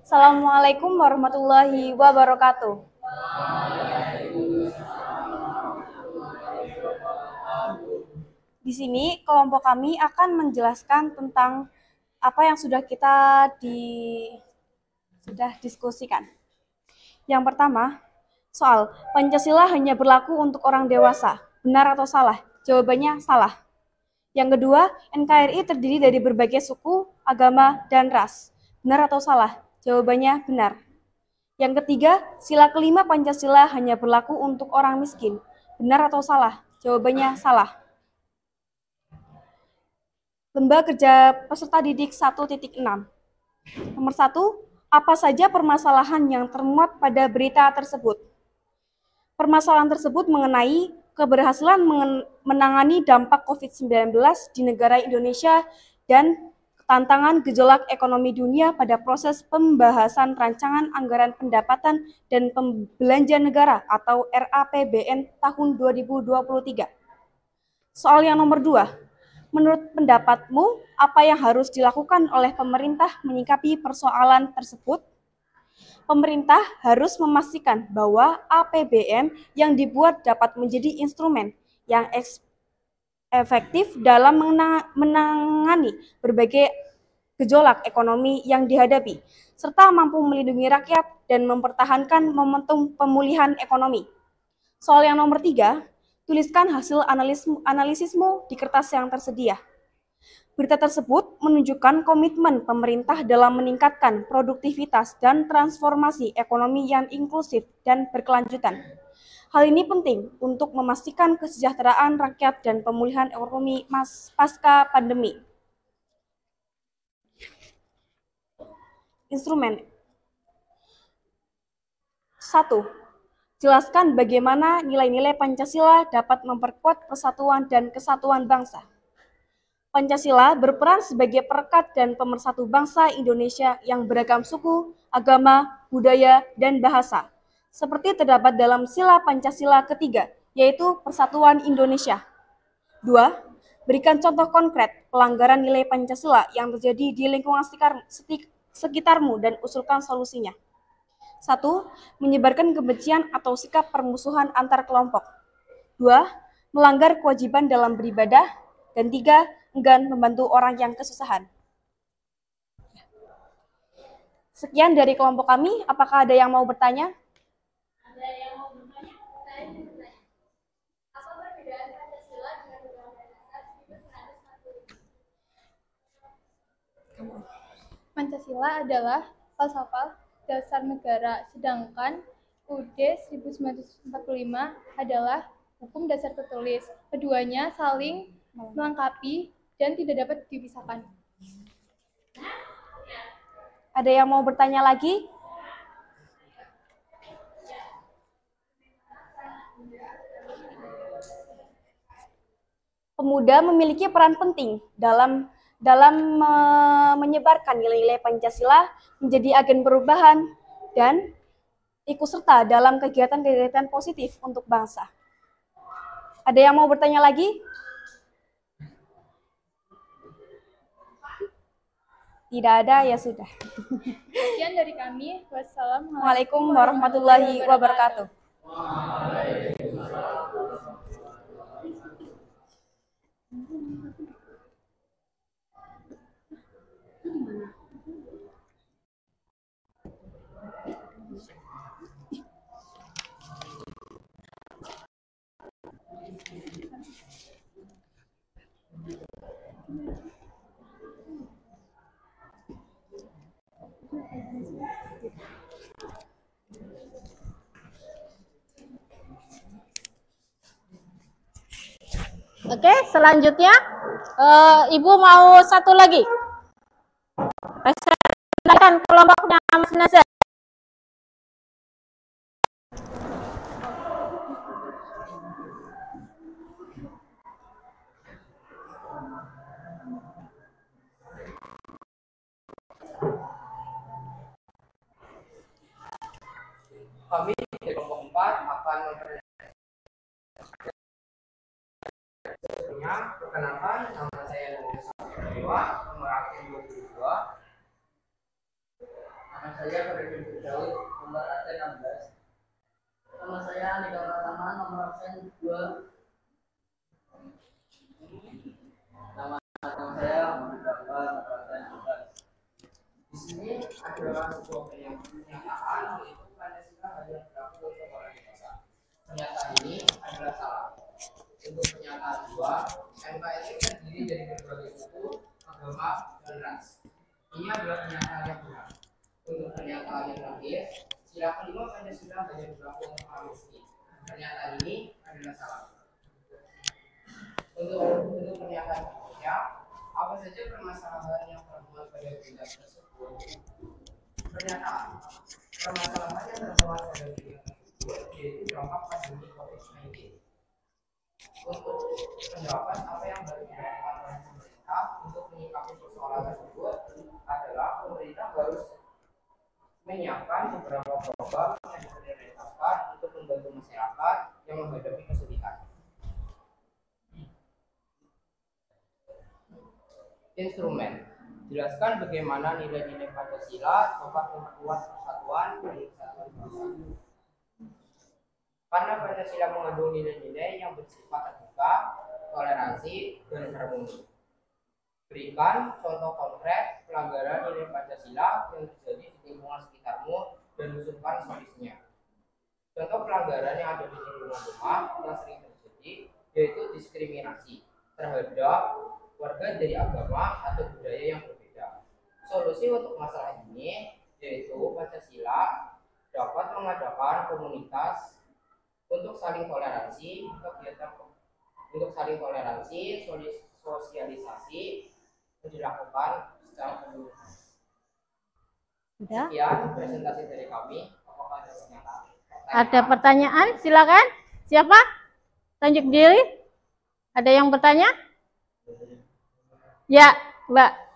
Assalamualaikum warahmatullahi wabarakatuh. Di sini kelompok kami akan menjelaskan tentang apa yang sudah kita diskusikan. Yang pertama, soal Pancasila hanya berlaku untuk orang dewasa. Benar atau salah? Jawabannya salah. Yang kedua, NKRI terdiri dari berbagai suku, agama, dan ras. Benar atau salah? Jawabannya benar. Yang ketiga, sila kelima Pancasila hanya berlaku untuk orang miskin. Benar atau salah? Jawabannya salah. Lembaga Kerja Peserta Didik 1.6. Nomor 1, apa saja permasalahan yang termuat pada berita tersebut? Permasalahan tersebut mengenai keberhasilan menangani dampak COVID-19 di negara Indonesia dan tantangan gejolak ekonomi dunia pada proses pembahasan rancangan anggaran pendapatan dan belanja negara atau RAPBN tahun 2023. Soal yang nomor 2, menurut pendapatmu, apa yang harus dilakukan oleh pemerintah menyikapi persoalan tersebut? Pemerintah harus memastikan bahwa APBN yang dibuat dapat menjadi instrumen yang efektif dalam menangani berbagai gejolak ekonomi yang dihadapi, serta mampu melindungi rakyat dan mempertahankan momentum pemulihan ekonomi. Soal yang nomor 3, tuliskan hasil analisismu di kertas yang tersedia. Berita tersebut menunjukkan komitmen pemerintah dalam meningkatkan produktivitas dan transformasi ekonomi yang inklusif dan berkelanjutan. Hal ini penting untuk memastikan kesejahteraan rakyat dan pemulihan ekonomi pasca pandemi. Instrumen 1. Jelaskan bagaimana nilai-nilai Pancasila dapat memperkuat persatuan dan kesatuan bangsa. Pancasila berperan sebagai perekat dan pemersatu bangsa Indonesia yang beragam suku, agama, budaya, dan bahasa, seperti terdapat dalam sila Pancasila ketiga, yaitu Persatuan Indonesia. 2. Berikan contoh konkret pelanggaran nilai Pancasila yang terjadi di lingkungan sekitarmu dan usulkan solusinya. 1. Menyebarkan kebencian atau sikap permusuhan antar kelompok. 2. Melanggar kewajiban dalam beribadah. Dan 3. Enggan membantu orang yang kesusahan. Sekian dari kelompok kami. Apakah ada yang mau bertanya? Ada yang mau bertanya? Saya ingin bertanya. Apa perbedaan Pancasila dengan Undang-Undang Dasar 1945? Pancasila adalah falsafah dasar negara, sedangkan UUD 1945 adalah hukum dasar tertulis. Keduanya saling melengkapi dan tidak dapat dipisahkan. Ada yang mau bertanya lagi? Pemuda memiliki peran penting dalam menyebarkan nilai-nilai Pancasila menjadi agen perubahan dan ikut serta dalam kegiatan-kegiatan positif untuk bangsa. Ada yang mau bertanya lagi? Tidak ada, ya sudah. Sekian dari kami. Wassalamualaikum warahmatullahi wabarakatuh. Oke, selanjutnya Ibu mau satu lagi. Silakan kelompoknya Mas Nazar. Kami di kelompok 4 akan perkenalkan, nama saya Nurul Sadewa, nomor aktif 22. Nama saya Fredrik Daud, nomor aktif 16. Nama saya Andika Pratama, nomor absen 2. Nama saya Muhammad Gafar, nomor absen 11. Di sini adalah sebuah pernyataan yaitu Pancasila hanya berlaku untuk orang dewasa. Pernyataan ini adalah salah. Untuk pernyataan 2, NKRI terdiri dari berbagai suku, agama, dan ras. Ini adalah pernyataan yang benar. Untuk pernyataan yang terakhir, sila kelima Pancasila hanya berlaku untuk orang miskin. Pernyataan ini adalah salah. Untuk pernyataan berikutnya, apa saja permasalahan yang termuat pada berita tersebut? Pernyataan permasalahan yang termuat pada berita tersebut yaitu dampak pandemi COVID-19. Untuk pendapat apa yang harus dilakukan oleh pemerintah untuk menyikapi persoalan tersebut adalah pemerintah harus menyiapkan beberapa program yang diprioritaskan untuk membantu masyarakat yang menghadapi kesulitan. Instrumen. Jelaskan bagaimana nilai-nilai Pancasila dapat memperkuat persatuan dan kesatuan bangsa. Karena Pancasila mengandung nilai-nilai yang bersifat terbuka, toleransi, dan harmoni. Berikan contoh konkret pelanggaran nilai Pancasila yang terjadi di lingkungan sekitarmu dan usulkan solusinya. Contoh pelanggaran yang ada di lingkungan rumah yang sering terjadi yaitu diskriminasi terhadap warga dari agama atau budaya yang berbeda. Solusi untuk masalah ini yaitu Pancasila dapat mengadakan komunitas untuk saling toleransi, sosialisasi yang dilakukan secara penuh. Sekian presentasi dari kami. Apakah ada pernyataan? Ada pertanyaan? Silakan. Siapa? Tunjuk diri. Ada yang bertanya? Ya, Mbak.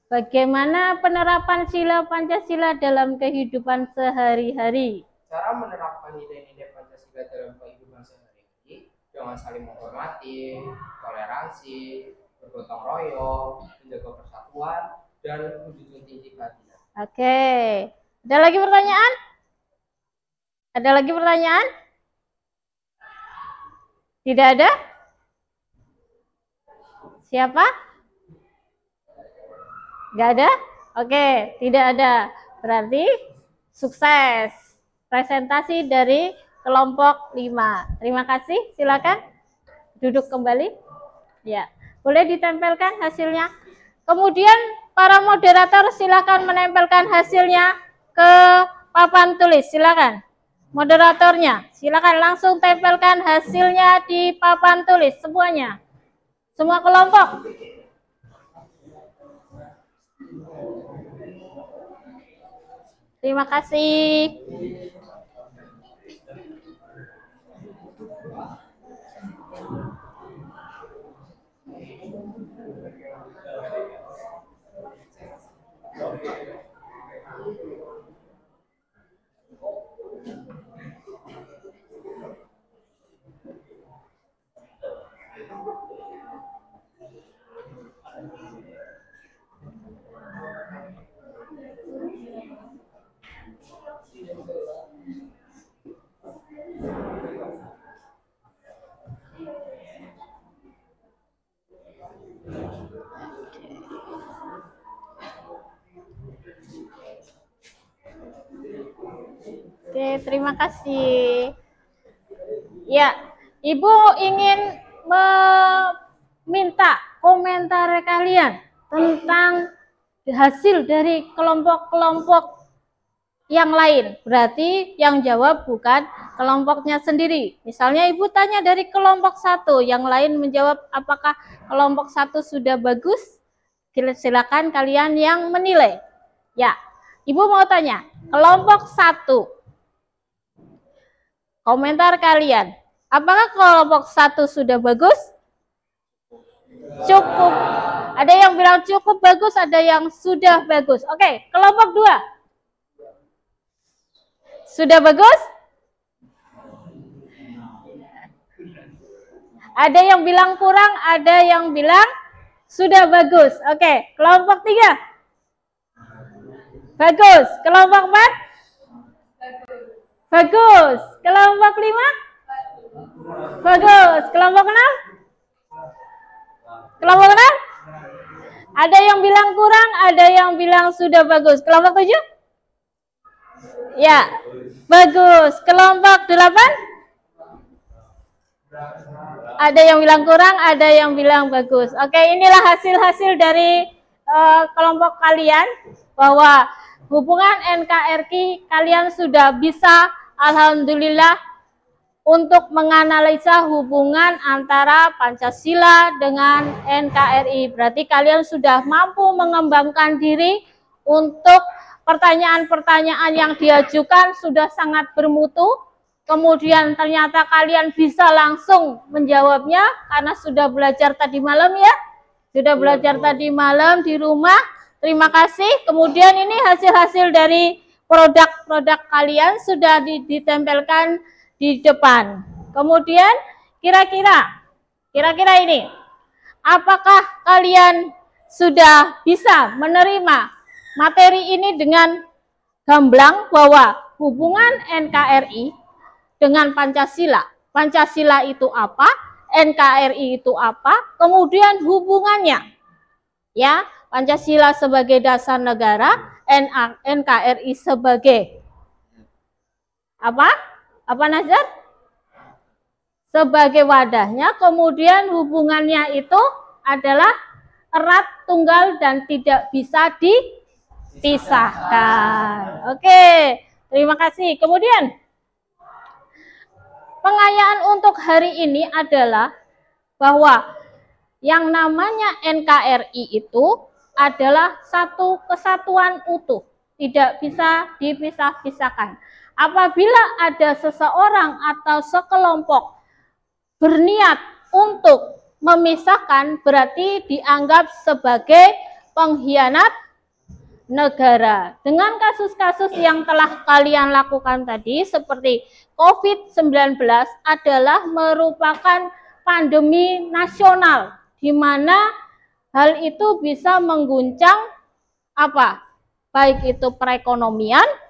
Bagaimana penerapan sila Pancasila dalam kehidupan sehari-hari? Cara menerapkan nilai-nilai Pancasila dalam kehidupan sehari-hari dengan saling menghormati, toleransi, bergotong royong, menjaga persatuan, dan menjunjung tinggi keadilan. Oke. Ada lagi pertanyaan? Ada lagi pertanyaan? Tidak ada? Siapa? Nggak ada? Oke, tidak ada. Berarti sukses presentasi dari kelompok 5. Terima kasih. Silakan duduk kembali. Ya, boleh ditempelkan hasilnya. Kemudian para moderator silakan menempelkan hasilnya ke papan tulis, silakan. Moderatornya, silakan langsung tempelkan hasilnya di papan tulis semuanya. Semua kelompok. Terima kasih. Oke, terima kasih. Ya, Ibu ingin meminta komentar kalian tentang hasil dari kelompok-kelompok yang lain. Berarti yang jawab bukan kelompoknya sendiri. Misalnya Ibu tanya dari kelompok 1, yang lain menjawab apakah kelompok 1 sudah bagus? Silakan kalian yang menilai. Ya, Ibu mau tanya, kelompok 1. Komentar kalian, apakah kelompok 1 sudah bagus? Cukup. Ada yang bilang cukup bagus, ada yang sudah bagus. Oke, kelompok 2. Sudah bagus? Ada yang bilang kurang, ada yang bilang sudah bagus. Oke, kelompok 3. Bagus. Kelompok 4? Bagus. Kelompok 5? Bagus. Kelompok 6? Kelompok 6? Ada yang bilang kurang, ada yang bilang sudah bagus. Kelompok 7? Ya, bagus. Kelompok 8? Ada yang bilang kurang, ada yang bilang bagus. Oke, inilah hasil-hasil dari kelompok kalian, bahwa hubungan NKRI kalian sudah bisa, alhamdulillah, untuk menganalisa hubungan antara Pancasila dengan NKRI. Berarti kalian sudah mampu mengembangkan diri untuk pertanyaan-pertanyaan yang diajukan sudah sangat bermutu. Kemudian ternyata kalian bisa langsung menjawabnya karena sudah belajar tadi malam ya. Sudah belajar tadi malam di rumah. Terima kasih. Kemudian ini hasil-hasil dari produk-produk kalian sudah ditempelkan di depan. Kemudian kira-kira ini, apakah kalian sudah bisa menerima materi ini dengan gamblang bahwa hubungan NKRI dengan Pancasila? Pancasila itu apa? NKRI itu apa? Kemudian hubungannya. Ya, Pancasila sebagai dasar negara, NKRI sebagai apa? Apa Nazar? Sebagai wadahnya, kemudian hubungannya itu adalah erat, tunggal, dan tidak bisa dipisahkan. Oke, terima kasih. Kemudian, pengayaan untuk hari ini adalah bahwa yang namanya NKRI itu adalah satu kesatuan utuh, tidak bisa dipisah-pisahkan. Apabila ada seseorang atau sekelompok berniat untuk memisahkan, berarti dianggap sebagai pengkhianat negara. Dengan kasus-kasus yang telah kalian lakukan tadi, seperti COVID-19 adalah merupakan pandemi nasional, di mana hal itu bisa mengguncang apa? Baik itu perekonomian,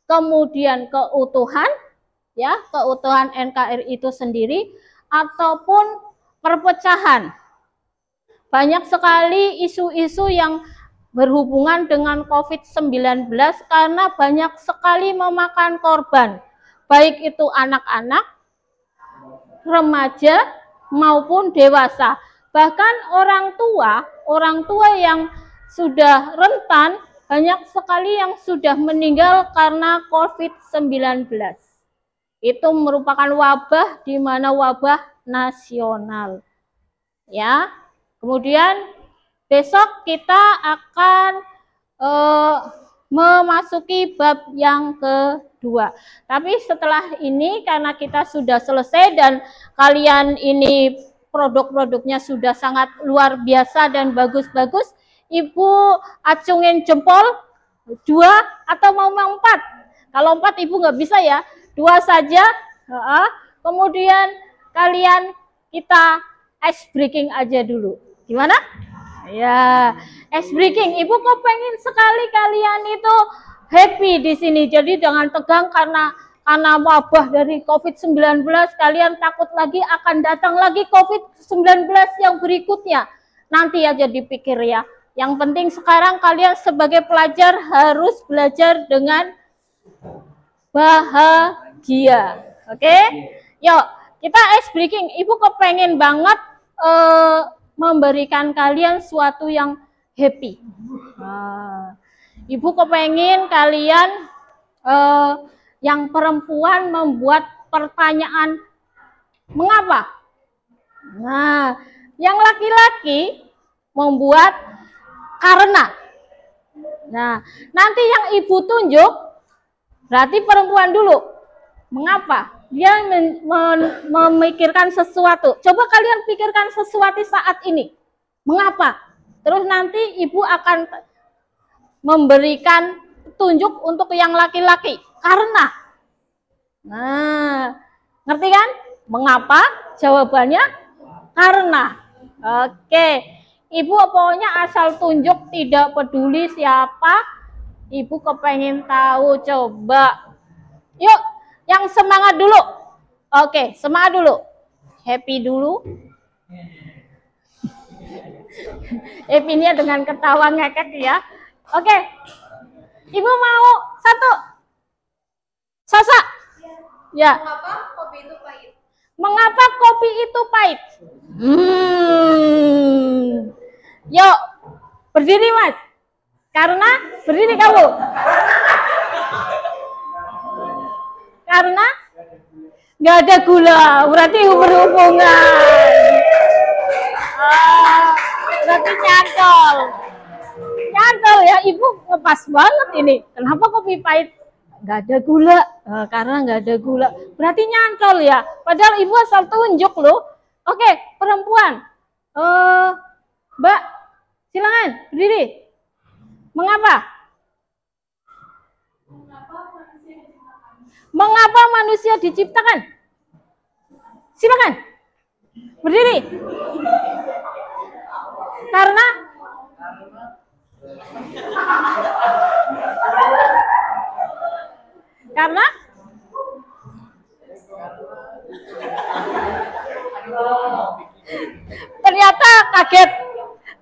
kemudian keutuhan, ya, keutuhan NKRI itu sendiri, ataupun perpecahan. Banyak sekali isu-isu yang berhubungan dengan COVID-19 karena banyak sekali memakan korban, baik itu anak-anak, remaja, maupun dewasa. Bahkan orang tua yang sudah rentan, banyak sekali yang sudah meninggal karena COVID-19. Itu merupakan wabah, di mana wabah nasional. Ya. Kemudian besok kita akan memasuki bab yang kedua. Tapi setelah ini, karena kita sudah selesai dan kalian ini produk-produknya sudah sangat luar biasa dan bagus-bagus, Ibu acungin jempol 2 atau mau 4. Kalau 4 Ibu nggak bisa ya, 2 saja. Kemudian kalian kita ice breaking aja dulu. Gimana? Ya, ice breaking. Ibu kok pengen sekali kalian itu happy di sini. Jadi jangan tegang karena wabah dari COVID-19, kalian takut lagi akan datang lagi COVID-19 yang berikutnya. Nanti aja dipikir ya. Yang penting sekarang kalian sebagai pelajar harus belajar dengan bahagia. Oke? Yuk, kita ice breaking. Ibu kepengen banget memberikan kalian suatu yang happy. Ibu kepengen kalian yang perempuan membuat pertanyaan mengapa? Nah, yang laki-laki membuat karena. Nah, nanti yang ibu tunjuk berarti perempuan dulu. Mengapa? Dia memikirkan sesuatu. Coba kalian pikirkan sesuatu saat ini. Mengapa? Terus nanti ibu akan memberikan tunjuk untuk yang laki-laki. Karena. Nah, ngerti kan? Mengapa? Jawabannya karena. Oke. Ibu pokoknya asal tunjuk, tidak peduli siapa. Ibu kepengen tahu, coba. Yuk, yang semangat dulu. Oke, semangat dulu. Happy dulu. Happy-nya dengan ketawa ngekek ya. Oke. Ibu mau 1. Sasa. Ya. Mengapa kopi itu pahit? Mengapa kopi itu pahit? Yuk, berdiri Mas. Karena, berdiri kamu. Karena nggak ada gula, berarti berhubungan. Berarti nyantol. Nyantol ya, Ibu ngepas banget ini. Kenapa kopi pahit? Nggak ada gula. Karena nggak ada gula. Berarti nyantol ya. Padahal Ibu asal tunjuk loh. Oke, perempuan. Mbak, silakan berdiri. Mengapa? Mengapa manusia diciptakan? Silakan. Berdiri. Karena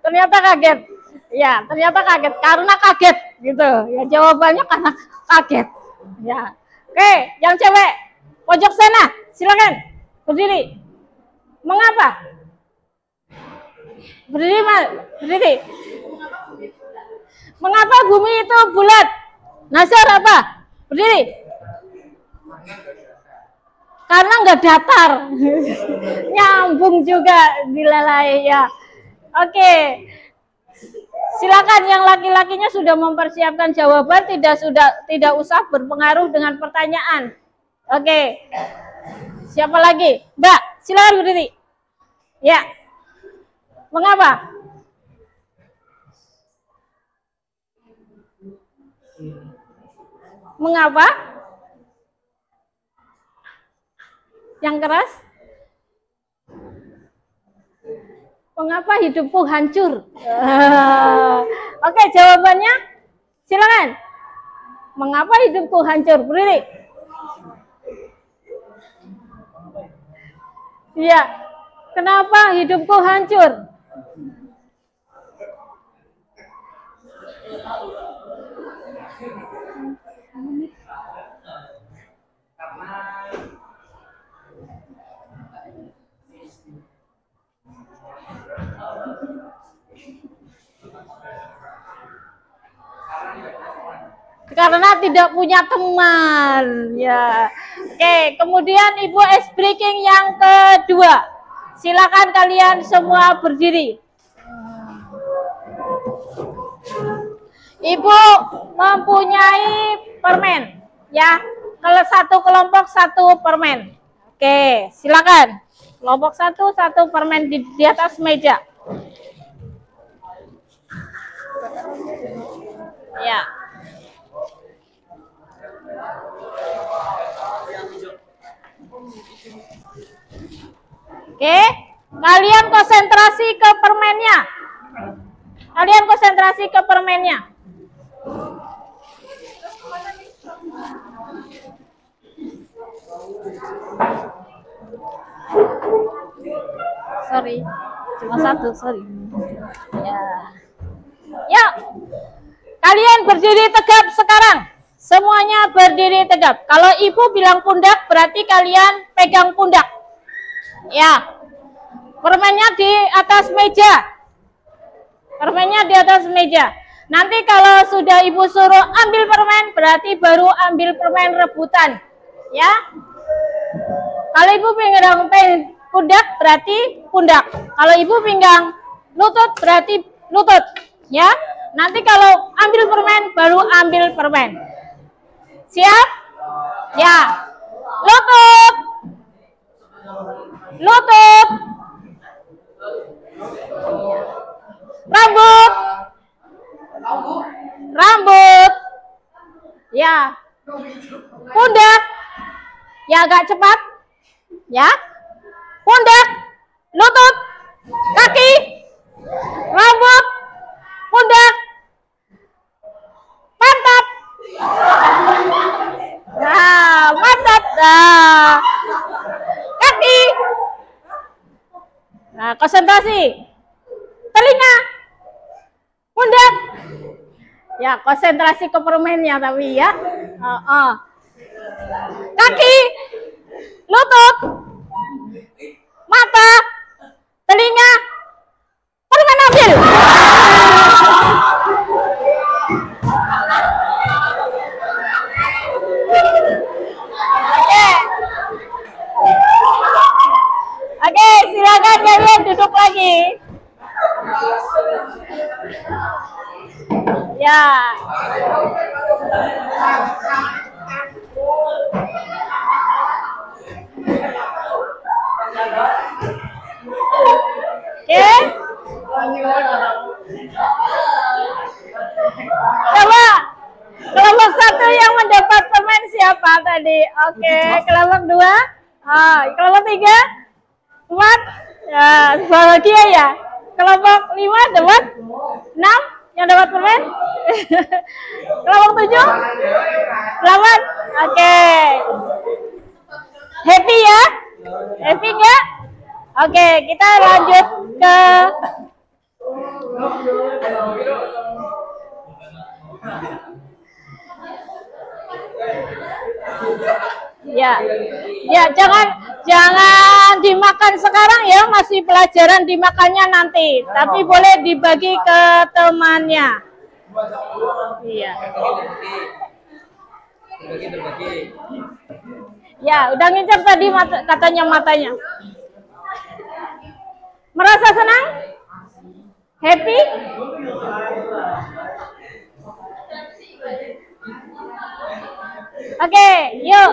ternyata kaget. Ya, ternyata kaget karena kaget gitu. Ya jawabannya karena kaget. Ya. Oke, yang cewek pojok sana, silakan berdiri. Mengapa? Berdiri, Mas. Berdiri. Mengapa bumi itu bulat? Nasir apa? Berdiri. Karena nggak datar. Nyambung juga dilalai ya. Oke. Silakan yang laki-lakinya sudah mempersiapkan jawaban, tidak usah berpengaruh dengan pertanyaan. Oke. Siapa lagi? Mbak, silakan berdiri. Ya. Mengapa? Mengapa? Yang keras? Mengapa hidupku hancur? Oke, jawabannya silakan. Mengapa hidupku hancur? Berdiri. Iya. Kenapa hidupku hancur? Karena tidak punya teman. Ya. Oke, kemudian Ibu ice breaking yang kedua. Silakan kalian semua berdiri. Ibu mempunyai permen, ya. Kalau satu kelompok satu permen. Oke, silakan. Kelompok satu permen di atas meja. Ya. Oke, kalian konsentrasi ke permennya. Kalian konsentrasi ke permennya. Sorry, cuma satu, sorry. Ya. Yuk, kalian berdiri tegap sekarang. Semuanya berdiri tegap. Kalau ibu bilang pundak, berarti kalian pegang pundak. Ya, permennya di atas meja. Permennya di atas meja. Nanti kalau sudah ibu suruh ambil permen, berarti baru ambil permen rebutan. Ya. Kalau ibu pegang pundak, berarti pundak. Kalau ibu pinggang lutut, berarti lutut. Ya. Nanti kalau ambil permen, baru ambil permen. Siap? Ya. Lutut. Lutut. Rambut. Rambut. Ya. Pundak. Ya, agak cepat. Ya. Pundak. Lutut. Kaki. Rambut. Pundak. Pantat. Nah, pantat. Nah. Kaki. Nah, konsentrasi. Telinga. Pundak. Ya, konsentrasi ke permennya tapi ya. Kaki. Lutut. Mata. Telinga. Permen ambil. Oke, silakan kalian duduk lagi. Ya. Oke. Coba kelompok satu yang mendapat permen siapa tadi? Oke, kelompok dua. Kelompok tiga. 4, ya, bahagia ya. Kelompok 5 dapat 6 yang dapat permen. Kelompok 7 8. Oke. Happy ya? Happy enggak? Oke, kita lanjut ke ya. Ya, jangan dimakan sekarang ya, masih pelajaran, dimakannya nanti. Tapi boleh dibagi ke temannya. Iya. Ya, udah ngincer tadi katanya matanya. Merasa senang? Happy? Oke, yuk.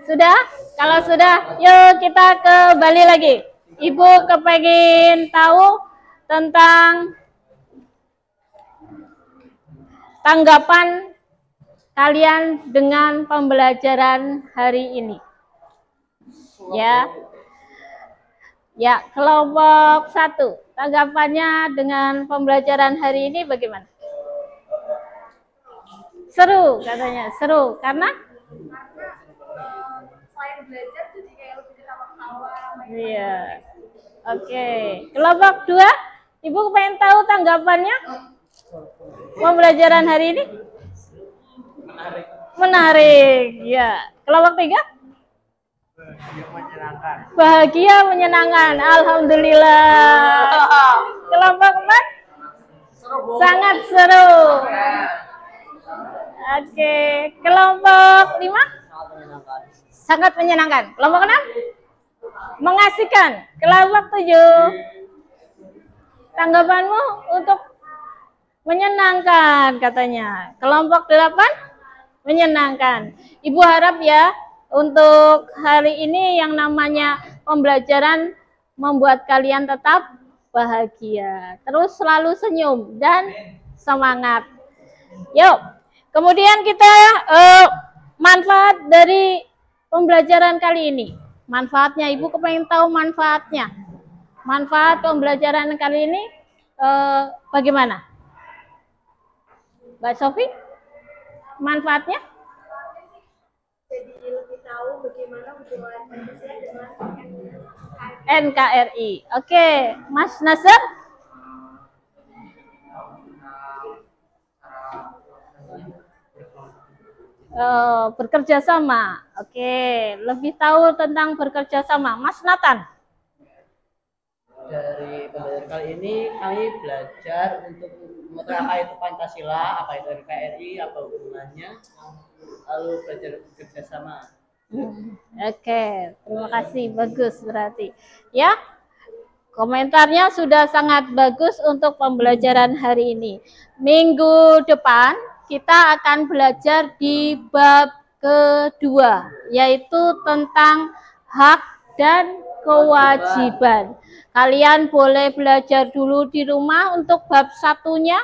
Sudah? Kalau sudah, yuk kita kembali lagi. Ibu kepengin tahu tentang tanggapan kalian dengan pembelajaran hari ini. Ya. Ya, kelompok 1. Tanggapannya dengan pembelajaran hari ini bagaimana? Seru katanya, seru. Karena selain belajar jadi kayak lebih ketawa-ketawa. iya. Oke. Kelompok 2, Ibu pengen tahu tanggapannya pembelajaran hari ini? Menarik. Ya. Kelompok 3? Menyenangkan. Bahagia menyenangkan. Alhamdulillah. Kelompok 4 sangat seru. Oke, kelompok 5 sangat menyenangkan. Kelompok 6 mengasihkan. Kelompok 7 tanggapanmu untuk menyenangkan katanya. Kelompok 8 menyenangkan. Ibu harap ya untuk hari ini yang namanya pembelajaran membuat kalian tetap bahagia. Terus selalu senyum dan semangat. Yuk, kemudian kita manfaat dari pembelajaran kali ini. Manfaatnya, Ibu kepengen tahu manfaatnya. Manfaat pembelajaran kali ini bagaimana? Mbak Sofi, manfaatnya? Jadi lebih tahu bagaimana hubungan manusia dengan NKRI. Oke, Mas Nasir? Bekerja sama. Oke, lebih tahu tentang bekerja sama. Mas Nathan? Dari pembelajaran kali ini kami belajar untuk mengetahui apa itu Pancasila, apa itu NKRI, apa hubungannya, lalu belajar bekerja sama. Oke, terima kasih, bagus berarti. Ya, komentarnya sudah sangat bagus untuk pembelajaran hari ini. Minggu depan kita akan belajar di bab kedua, yaitu tentang hak dan kewajiban. Kalian boleh belajar dulu di rumah untuk bab satunya,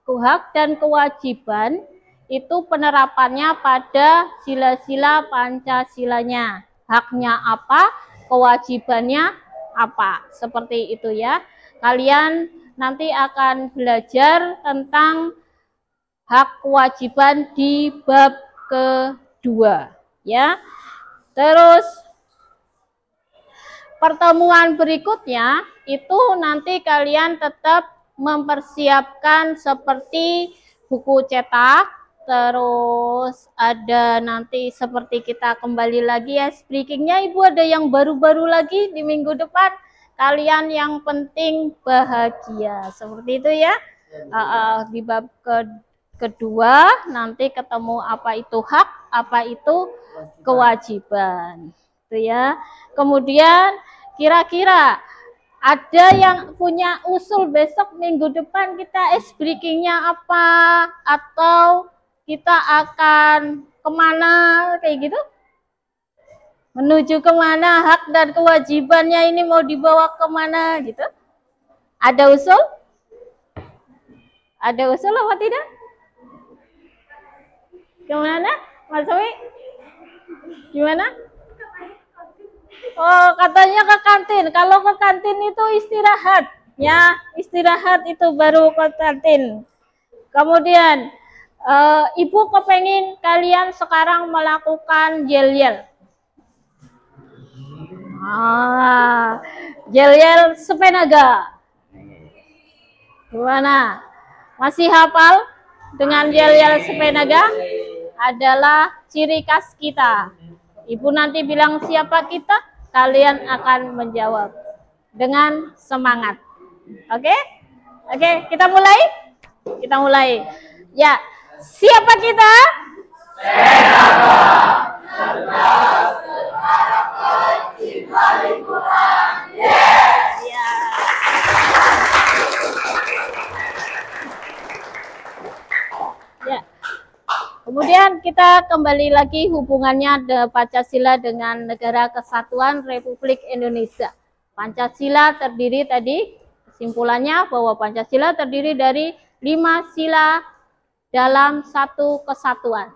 hak dan kewajiban. Itu penerapannya pada sila-sila Pancasilanya. Haknya apa, kewajibannya apa. Seperti itu ya. Kalian nanti akan belajar tentang hak kewajiban di bab kedua. Ya. Terus pertemuan berikutnya itu nanti kalian tetap mempersiapkan seperti buku cetak. Terus ada nanti seperti kita kembali lagi ya speakingnya. Ibu ada yang baru-baru lagi di minggu depan. Kalian yang penting bahagia. Seperti itu ya. Di bab kedua nanti ketemu apa itu hak, apa itu kewajiban. Itu ya. Kemudian kira-kira ada yang punya usul besok minggu depan kita breakingnya apa, atau kita akan kemana kayak gitu? Menuju kemana, hak dan kewajibannya ini mau dibawa kemana gitu? Ada usul? Ada usul apa tidak? Kemana, Mas Sofi? Gimana? Oh, katanya ke kantin. Kalau ke kantin itu istirahat, ya istirahat itu baru ke kantin. Kemudian Ibu kepengin kalian sekarang melakukan yel-yel. Yel-yel sepenaga. Gimana? Masih hafal dengan yel-yel sepenaga? Adalah ciri khas kita. Ibu nanti bilang siapa kita, kalian akan menjawab dengan semangat. Oke? Oke, kita mulai? Kita mulai. Ya, siapa kita? Ya. Kemudian kita kembali lagi hubungannya Pancasila dengan Negara Kesatuan Republik Indonesia. Pancasila terdiri tadi, kesimpulannya bahwa Pancasila terdiri dari 5 sila dalam satu kesatuan.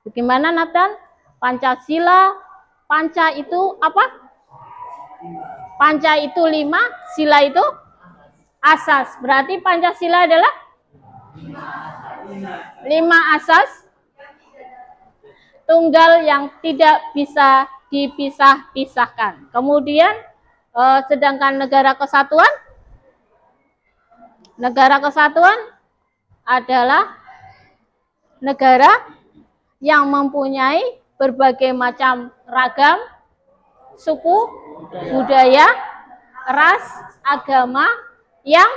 Bagaimana Nathan? Pancasila, panca itu apa? Panca itu 5, sila itu asas. Berarti Pancasila adalah 5 asas tunggal yang tidak bisa dipisah-pisahkan. Kemudian sedangkan negara kesatuan adalah negara yang mempunyai berbagai macam ragam, suku, budaya, ras, agama yang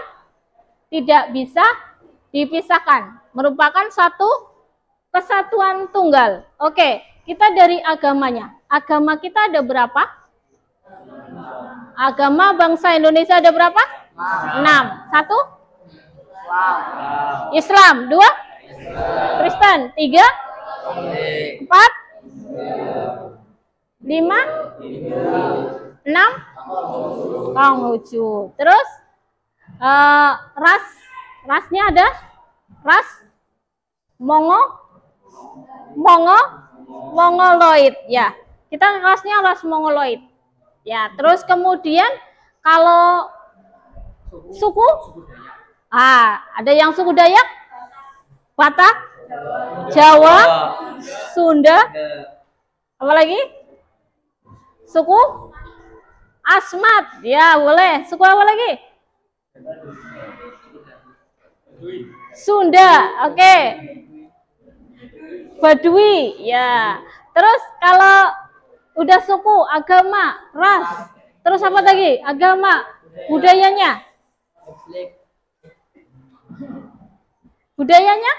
tidak bisa dipisahkan, merupakan satu kesatuan tunggal. Oke, kita dari agamanya. Agama kita ada berapa? Agama bangsa Indonesia ada berapa? 6. 1? Islam. 2? Kristen. 3? 4? 5? 6? Konghucu. Terus rasnya ada ras Mongoloid ya. Kita rasnya ras Mongoloid. Ya, terus kemudian kalau suku ada yang suku Dayak, Batak, Jawa, Sunda, apa lagi? Suku Asmat, ya boleh. Suku apa lagi? Sunda, oke. Badui, ya. Terus kalau udah suku, agama, ras, terus apa lagi? Agama, budayanya. Budayanya?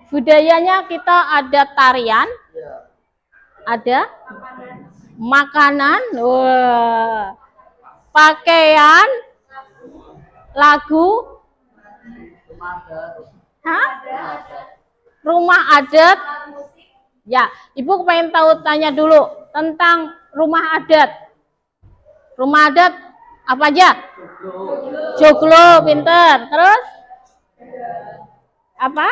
Budayanya kita ada tarian, ada makanan, pakaian, lagu, rumah adat. Ya, Ibu pengen tahu, tanya dulu tentang rumah adat. Rumah adat apa aja? Joglo, pinter. Terus apa?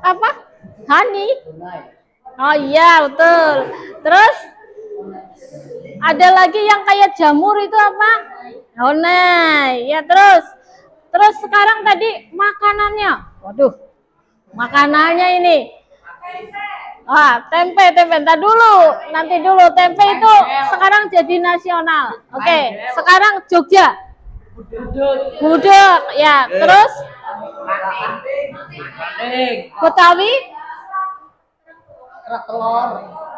Apa? Hani? Oh iya, betul. Terus ada lagi yang kayak jamur itu apa? Honai. Ya, terus sekarang tadi makanannya. Waduh. Makanannya ini. Tempe. Entar dulu. Nanti dulu. Tempe itu sekarang jadi nasional. Oke, sekarang Jogja. Gudeg. Ya, terus Betawi?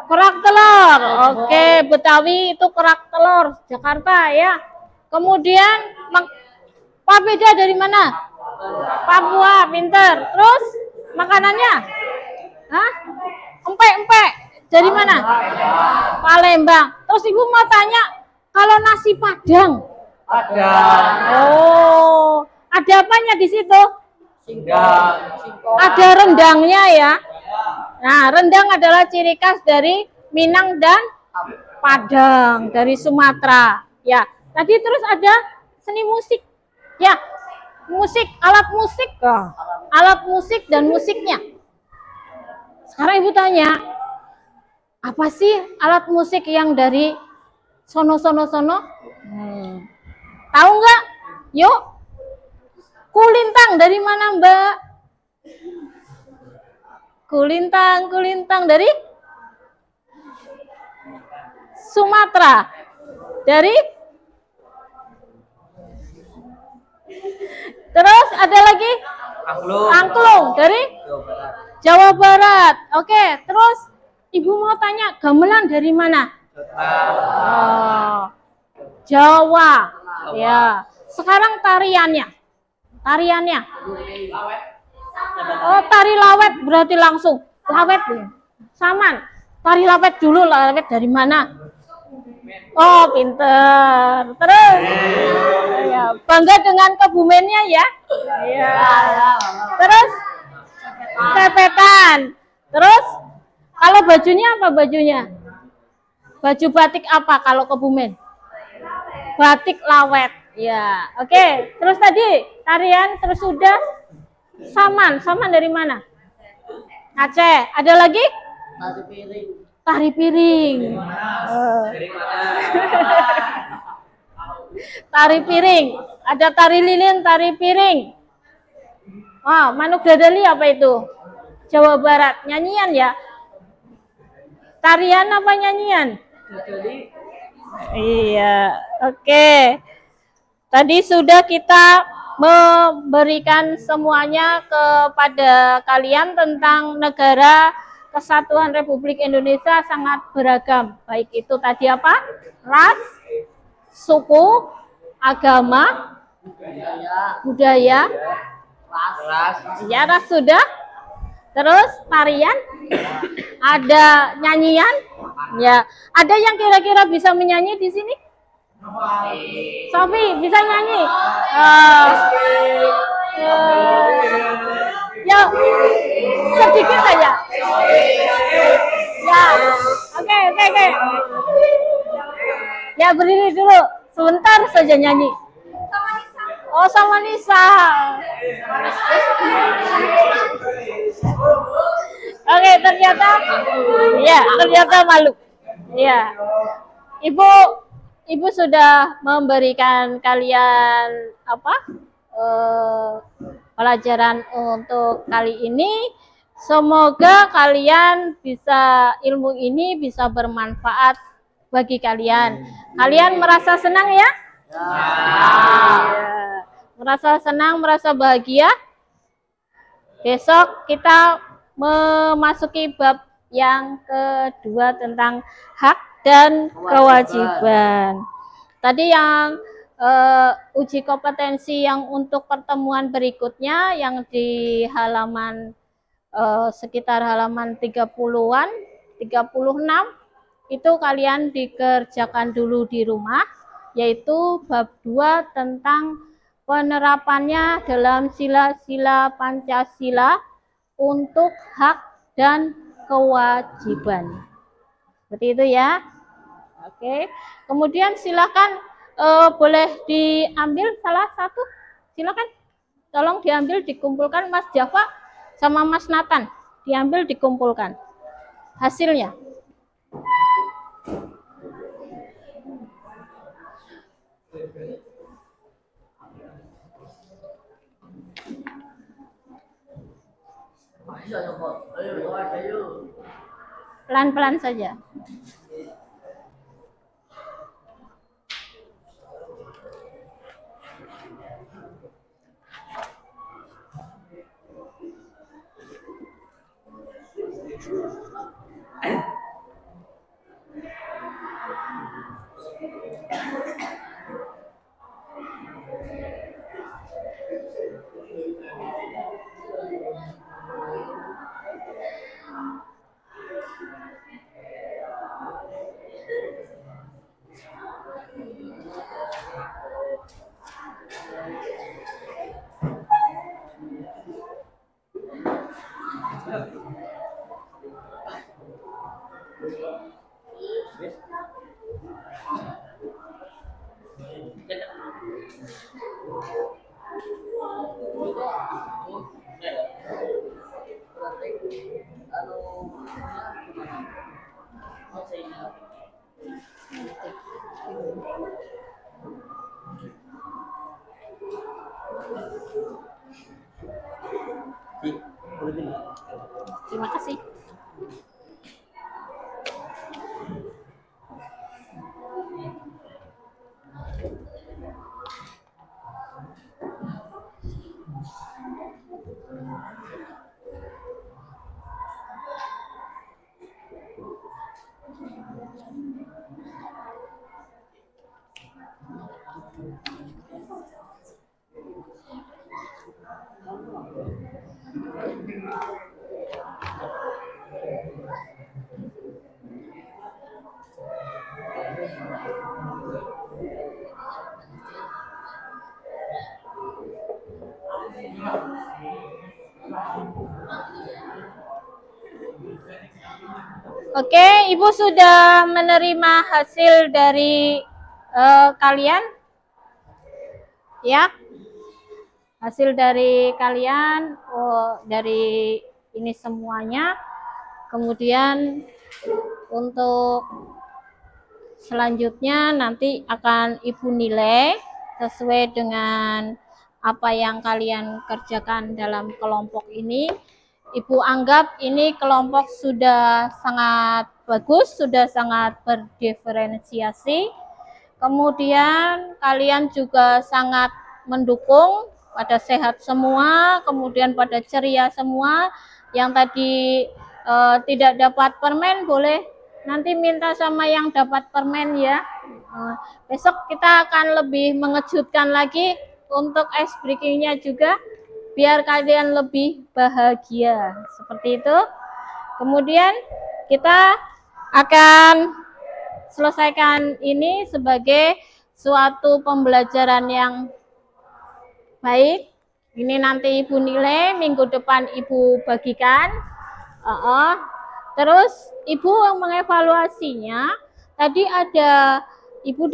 Kerak telur. Oke, Betawi itu kerak telur. Jakarta ya. Kemudian Pak Beda dari mana? Papua, pinter. Terus makanannya? Empek. Dari mana? Palembang. Terus Ibu mau tanya, kalau nasi Padang? Ada. Oh, ada apanya di situ? Ada rendangnya ya. Nah, rendang adalah ciri khas dari Minang dan Padang, dari Sumatera. Ya, tadi terus ada seni musik. Ya, musik, alat musik. Alat musik dan musiknya. Sekarang Ibu tanya, apa sih alat musik yang dari sono? Tahu nggak? Yuk. Kulintang dari mana, Mbak? Kulintang dari Sumatera. Dari? Terus ada lagi? Angklung dari Jawa Barat. Oke, terus Ibu mau tanya, gamelan dari mana? Jawa. Ya. Sekarang tariannya. Oh, tari lawet berarti langsung. Lawet. Saman. Tari lawet dulu, lawet dari mana? Oh, pinter. Terus. Ya, bangga dengan Kebumennya ya. Ya. Terus tepetan. Terus kalau bajunya apa bajunya? Baju batik apa kalau Kebumen? Batik lawet. Ya, oke. Terus tadi tarian, terus sudah saman dari mana? Aceh. Ada lagi? Tari piring. Tari piring. Ada tari lilin, tari piring. Manuk dadali apa itu? Jawa Barat. Nyanyian ya? Tarian apa nyanyian? Iya, oke. Tadi sudah kita memberikan semuanya kepada kalian tentang negara Kesatuan Republik Indonesia sangat beragam. Baik itu tadi apa? Ras, suku, agama, budaya, ras sudah. Terus tarian, ada nyanyian, ya. Ada yang kira-kira bisa menyanyi di sini? Sofi bisa nyanyi? Ya, sedikit saja. Ya, oke. Ya berdiri dulu, sebentar saja nyanyi. Oh sama Nisa. Oke, ternyata malu. Ya, Ibu sudah memberikan kalian pelajaran untuk kali ini. Semoga kalian ilmu ini bisa bermanfaat bagi kalian. Kalian merasa senang ya? Merasa senang, merasa bahagia. Besok kita memasuki bab yang kedua tentang hak dan kewajiban. Tadi yang uji kompetensi yang untuk pertemuan berikutnya yang di halaman sekitar halaman 30-an, 36 itu kalian dikerjakan dulu di rumah, yaitu bab 2 tentang penerapannya dalam sila-sila Pancasila untuk hak dan kewajiban. Seperti itu ya. Oke. Kemudian silakan boleh diambil salah satu. Silakan. Tolong diambil, dikumpulkan Mas Java sama Mas Nathan. Diambil, dikumpulkan hasilnya. Pelan-pelan saja. Terima kasih. Oke, Ibu sudah menerima hasil dari kalian? Ya, hasil dari kalian, dari ini semuanya. Kemudian untuk selanjutnya nanti akan Ibu nilai sesuai dengan apa yang kalian kerjakan dalam kelompok ini. Ibu anggap ini kelompok sudah sangat bagus, sudah sangat berdiferensiasi. Kemudian kalian juga sangat mendukung pada sehat semua, kemudian pada ceria semua. Yang tadi tidak dapat permen boleh nanti minta sama yang dapat permen ya. Besok kita akan lebih mengejutkan lagi untuk ice breakingnya juga, biar kalian lebih bahagia seperti itu. Kemudian kita akan selesaikan ini sebagai suatu pembelajaran yang baik. Ini nanti Ibu nilai, minggu depan Ibu bagikan. Terus Ibu mengevaluasinya. Tadi ada Ibu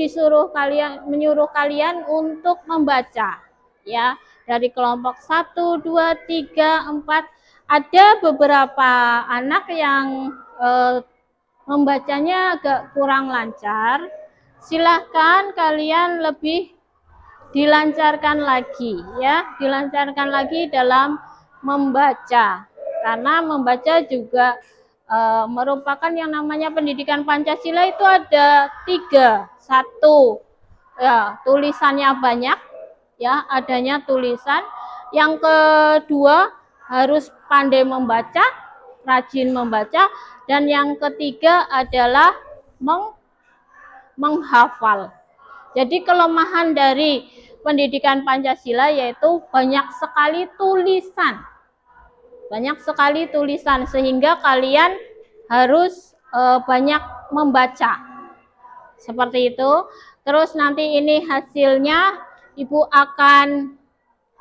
menyuruh kalian untuk membaca ya, dari kelompok 1, 2, 3, 4. Ada beberapa anak yang membacanya agak kurang lancar. Silahkan kalian lebih dilancarkan lagi ya, dilancarkan lagi dalam membaca, karena membaca juga merupakan yang namanya pendidikan Pancasila. Itu ada 3. 1 ya, tulisannya banyak ya, adanya tulisan. Yang kedua harus pandai membaca, rajin membaca, dan yang ketiga adalah menghafal. Jadi kelemahan dari pendidikan Pancasila yaitu banyak sekali tulisan. Banyak sekali tulisan, sehingga kalian harus banyak membaca. Seperti itu. Terus nanti ini hasilnya Ibu akan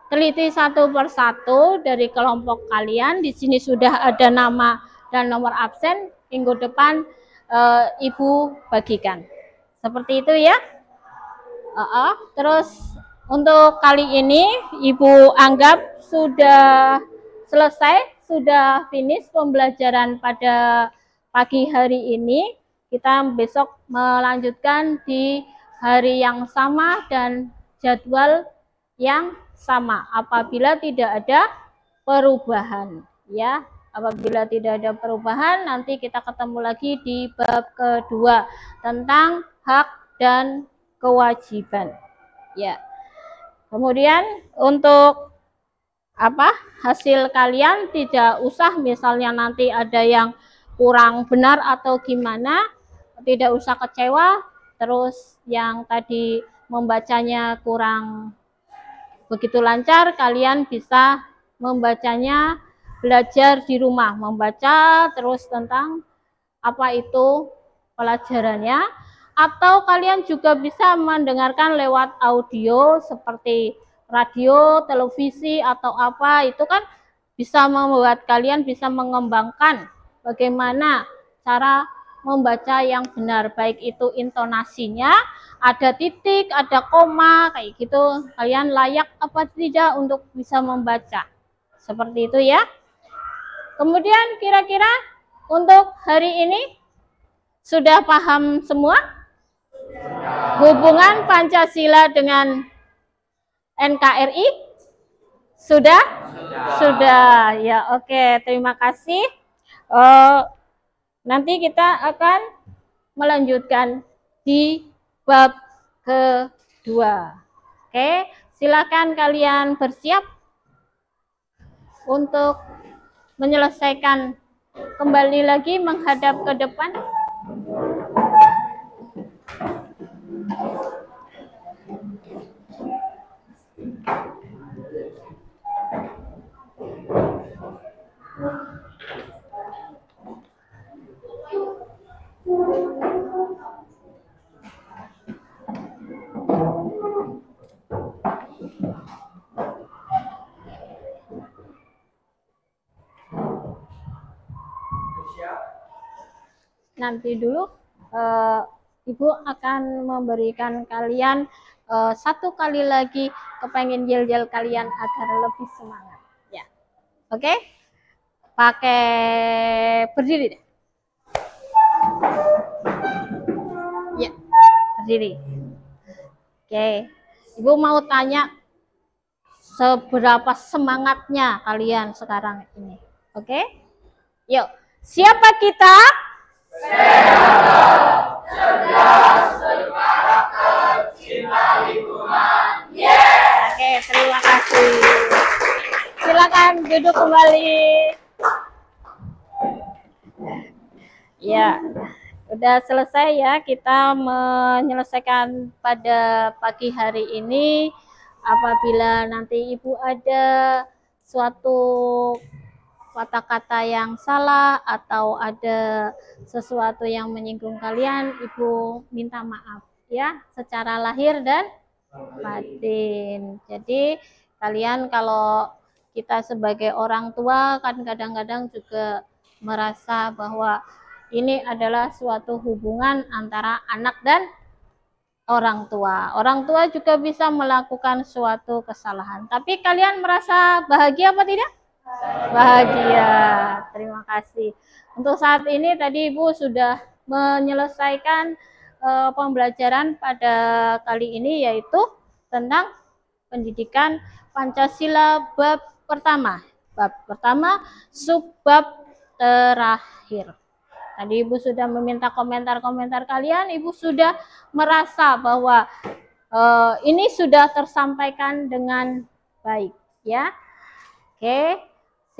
teliti satu persatu dari kelompok kalian. Di sini sudah ada nama dan nomor absen. Minggu depan Ibu bagikan. Seperti itu ya. Terus untuk kali ini Ibu anggap sudah selesai, sudah finish pembelajaran pada pagi hari ini. Kita besok melanjutkan di hari yang sama dan jadwal yang sama apabila tidak ada perubahan ya. Apabila tidak ada perubahan, nanti kita ketemu lagi di bab kedua tentang hak dan kewajiban ya. Kemudian untuk hasil kalian tidak usah, misalnya nanti ada yang kurang benar atau gimana, tidak usah kecewa. Terus yang tadi membacanya kurang begitu lancar, kalian bisa membacanya, belajar di rumah, membaca terus tentang apa itu pelajarannya. Atau kalian juga bisa mendengarkan lewat audio seperti radio, televisi, atau apa. Itu kan bisa membuat kalian bisa mengembangkan bagaimana cara membaca yang benar, baik itu intonasinya, ada titik, ada koma, kayak gitu. Kalian layak apa tidak untuk bisa membaca. Seperti itu ya. Kemudian kira-kira untuk hari ini sudah paham semua? Hubungan Pancasila dengan NKRI? Sudah? Sudah. Ya, oke. Terima kasih. Nanti kita akan melanjutkan di bab kedua. Oke, silakan kalian bersiap untuk menyelesaikan, kembali lagi menghadap ke depan. Nanti dulu Ibu akan memberikan kalian satu kali lagi, kepengen yel-yel kalian agar lebih semangat ya. Oke, pakai berdiri deh ya, berdiri. Oke, Ibu mau tanya seberapa semangatnya kalian sekarang ini. Oke, yuk, siapa kita? Cerdas, berkarakter, cinta lingkungan. Yes. Oke, terima kasih. Silakan duduk kembali. Ya, udah selesai ya kita menyelesaikan pada pagi hari ini. Apabila nanti Ibu ada suatu kata-kata yang salah atau ada sesuatu yang menyinggung kalian, Ibu minta maaf ya secara lahir dan batin. Jadi kalian kalau kita sebagai orang tua kan kadang-kadang juga merasa bahwa ini adalah suatu hubungan antara anak dan orang tua. Orang tua juga bisa melakukan suatu kesalahan. Tapi kalian merasa bahagia apa tidak? Bahagia. Terima kasih. Untuk saat ini tadi Ibu sudah menyelesaikan pembelajaran pada kali ini, yaitu tentang pendidikan Pancasila bab pertama. Bab pertama, subbab terakhir. Tadi Ibu sudah meminta komentar-komentar kalian. Ibu sudah merasa bahwa ini sudah tersampaikan dengan baik, ya. Oke,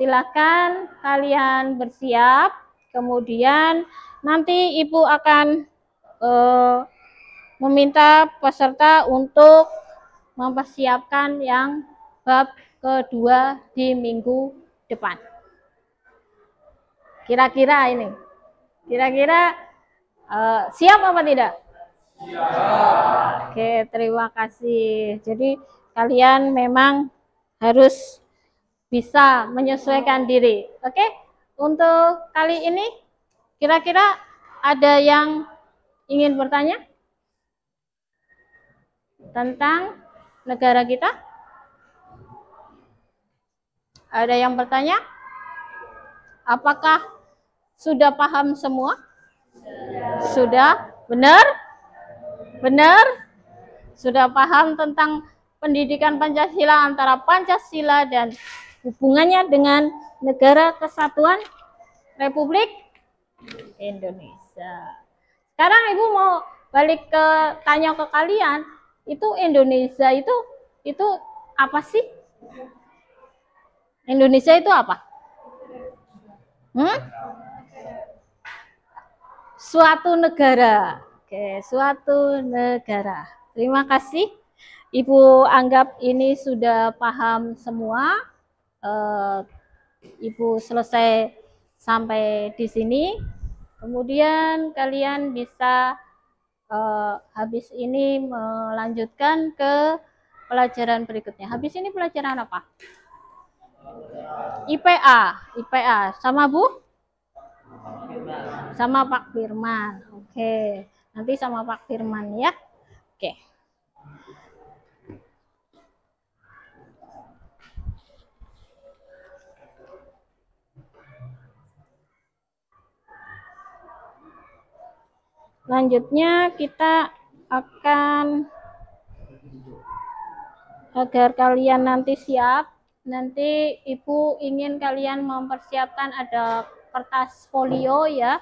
silakan kalian bersiap. Kemudian nanti Ibu akan meminta peserta untuk mempersiapkan yang bab kedua di minggu depan. Kira-kira ini, kira-kira siap apa tidak? Siap. Oke, terima kasih. Jadi kalian memang harus bisa menyesuaikan diri. Oke, untuk kali ini kira-kira ada yang ingin bertanya tentang negara kita? Ada yang bertanya? Apakah sudah paham semua? Sudah? Benar? Benar? Sudah paham tentang pendidikan Pancasila, antara Pancasila dan hubungannya dengan Negara Kesatuan Republik Indonesia. Sekarang Ibu mau balik ke tanya ke kalian, itu Indonesia itu apa sih? Indonesia itu apa? Suatu negara. Oke, suatu negara. Terima kasih. Ibu anggap ini sudah paham semua. Ibu selesai sampai di sini. Kemudian kalian bisa habis ini melanjutkan ke pelajaran berikutnya. Habis ini pelajaran apa? IPA. Sama Bu? Sama Pak Firman. Oke, nanti sama Pak Firman ya. Oke. Selanjutnya kita akan, agar kalian nanti siap, nanti Ibu ingin kalian mempersiapkan ada kertas folio ya.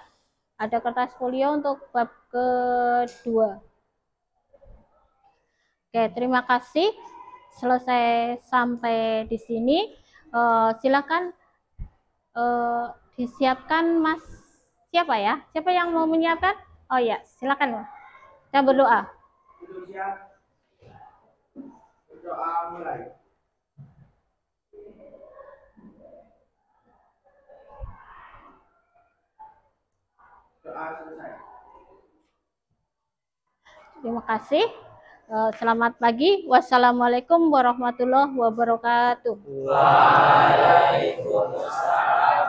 Ada kertas folio untuk bab kedua. Oke, terima kasih. Selesai sampai di sini. Silakan disiapkan Mas. Siapa ya? Siapa yang mau menyiapkan? Oh ya, silakan. Kita berdoa. Doa mulai. Doa selesai. Terima kasih. Selamat pagi. Wassalamualaikum warahmatullahi wabarakatuh. Waalaikumsalam.